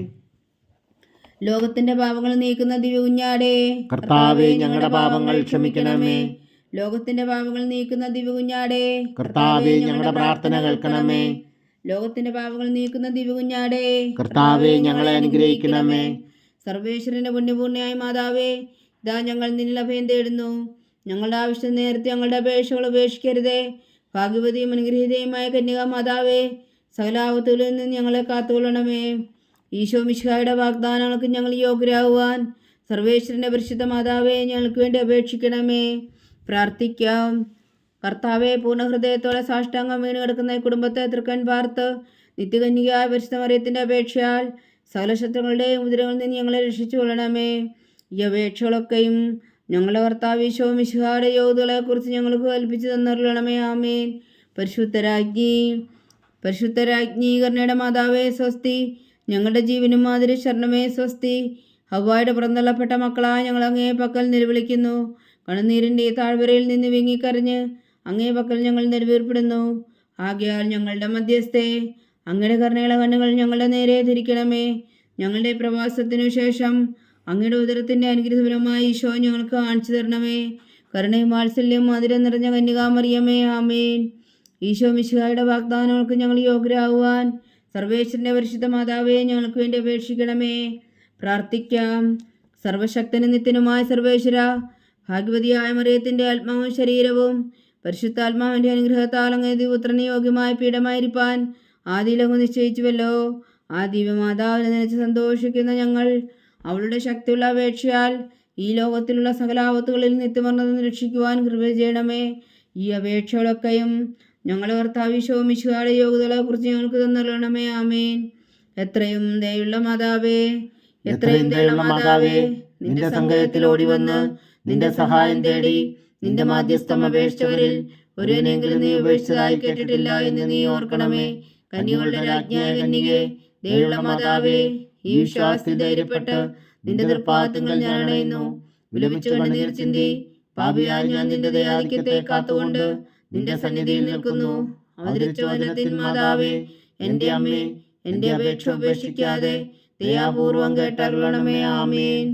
ലോകത്തിന്റെ പാപങ്ങൾ നീക്കുന്ന ദിവ്യകുഞ്ഞാടേ കർത്താവേ, ഞങ്ങളുടെ പാപങ്ങൾ ക്ഷമിക്കണമേ. ലോകത്തിന്റെ പാപങ്ങൾ നീക്കുന്ന ദിവ്യകുഞ്ഞാടേ കർത്താവേ, ഞങ്ങളുടെ പ്രാർത്ഥന കേൾക്കണമേ. ലോകത്തിന്റെ പാപങ്ങൾ നീക്കുന്ന ദിവ്യകുഞ്ഞാടേ കർത്താവേ, ഞങ്ങളെ അനുഗ്രഹിക്കണമേ. സർവേശ്വരന്റെ പുണ്യപൂർണ്ണയായ മാതാവേ, ഇതാ ഞങ്ങൾ നിന്നിൽ അഭയം തേടുന്നു. ഞങ്ങളുടെ ആവശ്യം നേരത്തെ ഞങ്ങളുടെ അപേക്ഷകൾ ഉപേക്ഷിക്കരുതേ. ഭാഗ്യവതിയും അനുഗ്രഹീതയുമായ കന്യകാ മാതാവേ, സകലാപത്തുകളിൽ നിന്ന് ഞങ്ങളെ കാത്തുകൊള്ളണമേ. ഈശോ മിശിഹായുടെ വാഗ്ദാനങ്ങൾക്ക് ഞങ്ങൾ യോഗ്യരാകുവാൻ സർവേശ്വരന്റെ പരിശുദ്ധ മാതാവേ, ഞങ്ങൾക്ക് വേണ്ടി അപേക്ഷിക്കണമേ. പ്രാർത്ഥിക്കാം. കർത്താവെ, പൂർണ്ണ ഹൃദയത്തോടെ സാഷ്ടാംഗം വീണ് കിടക്കുന്ന ഈ കുടുംബത്തെ തൃക്കൺ പാർത്ത് നിത്യകന്യകയായ പരിശുദ്ധ മറിയത്തിൻ്റെ അപേക്ഷയാൽ സകല ശത്രുക്കളുടെയും ഉപദ്രവങ്ങളിൽ നിന്ന് ഞങ്ങളെ രക്ഷിച്ചു കൊള്ളണമേ. ഈ അപേക്ഷകളൊക്കെയും ഞങ്ങളുടെ കർത്താവ് ഈശോ മിശിഹായുടെ യോഗ്യതകളെക്കുറിച്ച് ഞങ്ങൾക്ക് കൽപ്പിച്ചു തന്നറിയണമേ. ആമേൻ. പരിശുദ്ധരാജ്ഞി കരുണയുടെ മാതാവേ സ്വസ്തി. ഞങ്ങളുടെ ജീവനും മാതിരി ശരണമേ സ്വസ്തി. ഹവ്വായുടെ പുറന്തള്ളപ്പെട്ട മക്കളായ ഞങ്ങൾ അങ്ങേ പക്കൽ നിലവിളിക്കുന്നു. കണ്ണുനീരിൻ്റെ ഈ താഴ്വരയിൽ നിന്ന് വിങ്ങിക്കരഞ്ഞ് അങ്ങേ പക്കൽ ഞങ്ങൾ നെടുവീർപ്പെടുന്നു. ആകയാൽ ഞങ്ങളുടെ മധ്യസ്ഥേ, അങ്ങയുടെ കരുണയുള്ള കണ്ണുകൾ ഞങ്ങളുടെ നേരെ തിരിക്കണമേ. ഞങ്ങളുടെ പ്രവാസത്തിനു ശേഷം അങ്ങയുടെ ഉദരത്തിൻ്റെ അനുഗ്രഹഫലമായ ഈശോ ഞങ്ങൾക്ക് കാണിച്ചു തരണമേ. കരുണയും വാത്സല്യവും മധുരം നിറഞ്ഞ കന്യകാമറിയമേ, ആമേൻ. ഈശോ മിശിഹായുടെ വാഗ്ദാനങ്ങൾക്ക് ഞങ്ങൾ യോഗ്യരാകുവാൻ സർവേശ്വരൻ്റെ പരിശുദ്ധ മാതാവേ, ഞങ്ങൾക്ക് വേണ്ടി അപേക്ഷിക്കണമേ. പ്രാർത്ഥിക്കാം. സർവശക്തനും നിത്യനുമായ സർവേശ്വര, ഭാഗ്യവതിയായ മറിയത്തിൻ്റെ ആത്മാവും ശരീരവും പരിശുദ്ധാത്മാവിൻ്റെ അനുഗ്രഹത്താൽ അങ്ങേ പുത്രന് യോഗ്യമായ പീഠമായിരിക്കാൻ ആദിയിലങ്ങ് നിശ്ചയിച്ചുവല്ലോ. ആ ദിവ്യമാതാവിനെ നനച്ച് സന്തോഷിക്കുന്ന ഞങ്ങൾ അവളുടെ ശക്തിയുള്ള അപേക്ഷയാൽ ഈ ലോകത്തിലുള്ള സകല ആപത്തുകളിൽ നിത്യമർന്നതെന്ന് രക്ഷിക്കുവാൻ കൃപ ചെയ്യണമേ. ഈ അപേക്ഷകളൊക്കെയും ഞങ്ങളുടെ കർത്താവ് ഈശോ മിശിഹായുടെ യോഗ്യതകളെക്കുറിച്ച് ഞങ്ങൾക്ക് തന്നറിയണമേ. ആമേൻ. എത്രയും ദയുള്ള മാതാവേ, എത്രയും ദയുള്ള മാതാവേ, നിന്റെ സങ്കേതത്തിൽ ഓടി വന്ന് നിന്റെ സഹായം തേടി നിന്റെ മാധ്യസ്ഥം അപേക്ഷിച്ചവരിൽ ഒരുവനെങ്കിലും നീ ഉപേക്ഷിച്ചതായി കേട്ടിട്ടില്ല എന്ന് നീ ഓർക്കണമേ. കന്യകളുടെ രാജ്ഞിയായ കന്യകേ, ദയുള്ള മാതാവേ, ഈ വിശ്വാസത്തിൽ ധൈര്യപ്പെട്ട് നിന്റെ തൃപ്പാദങ്ങൾ ഞാൻ അണയുന്നു. വിലപിച്ചു കണ്ണുനീർ ചിന്തി പാപിയായ ഞാൻ നിന്റെ ദയാധിക്യത്തെ കാത്തുകൊണ്ട് നിന്റെ സന്നിധിയിൽ നിൽക്കുന്നു. അവതരിച്ച വചനത്തിൻ മാതാവേ, എൻ്റെ അമ്മേ, എൻ്റെ അപേക്ഷ ഉപേക്ഷിക്കാതെ ദയാപൂർവം കേട്ടരുളണമേ. ആമേൻ.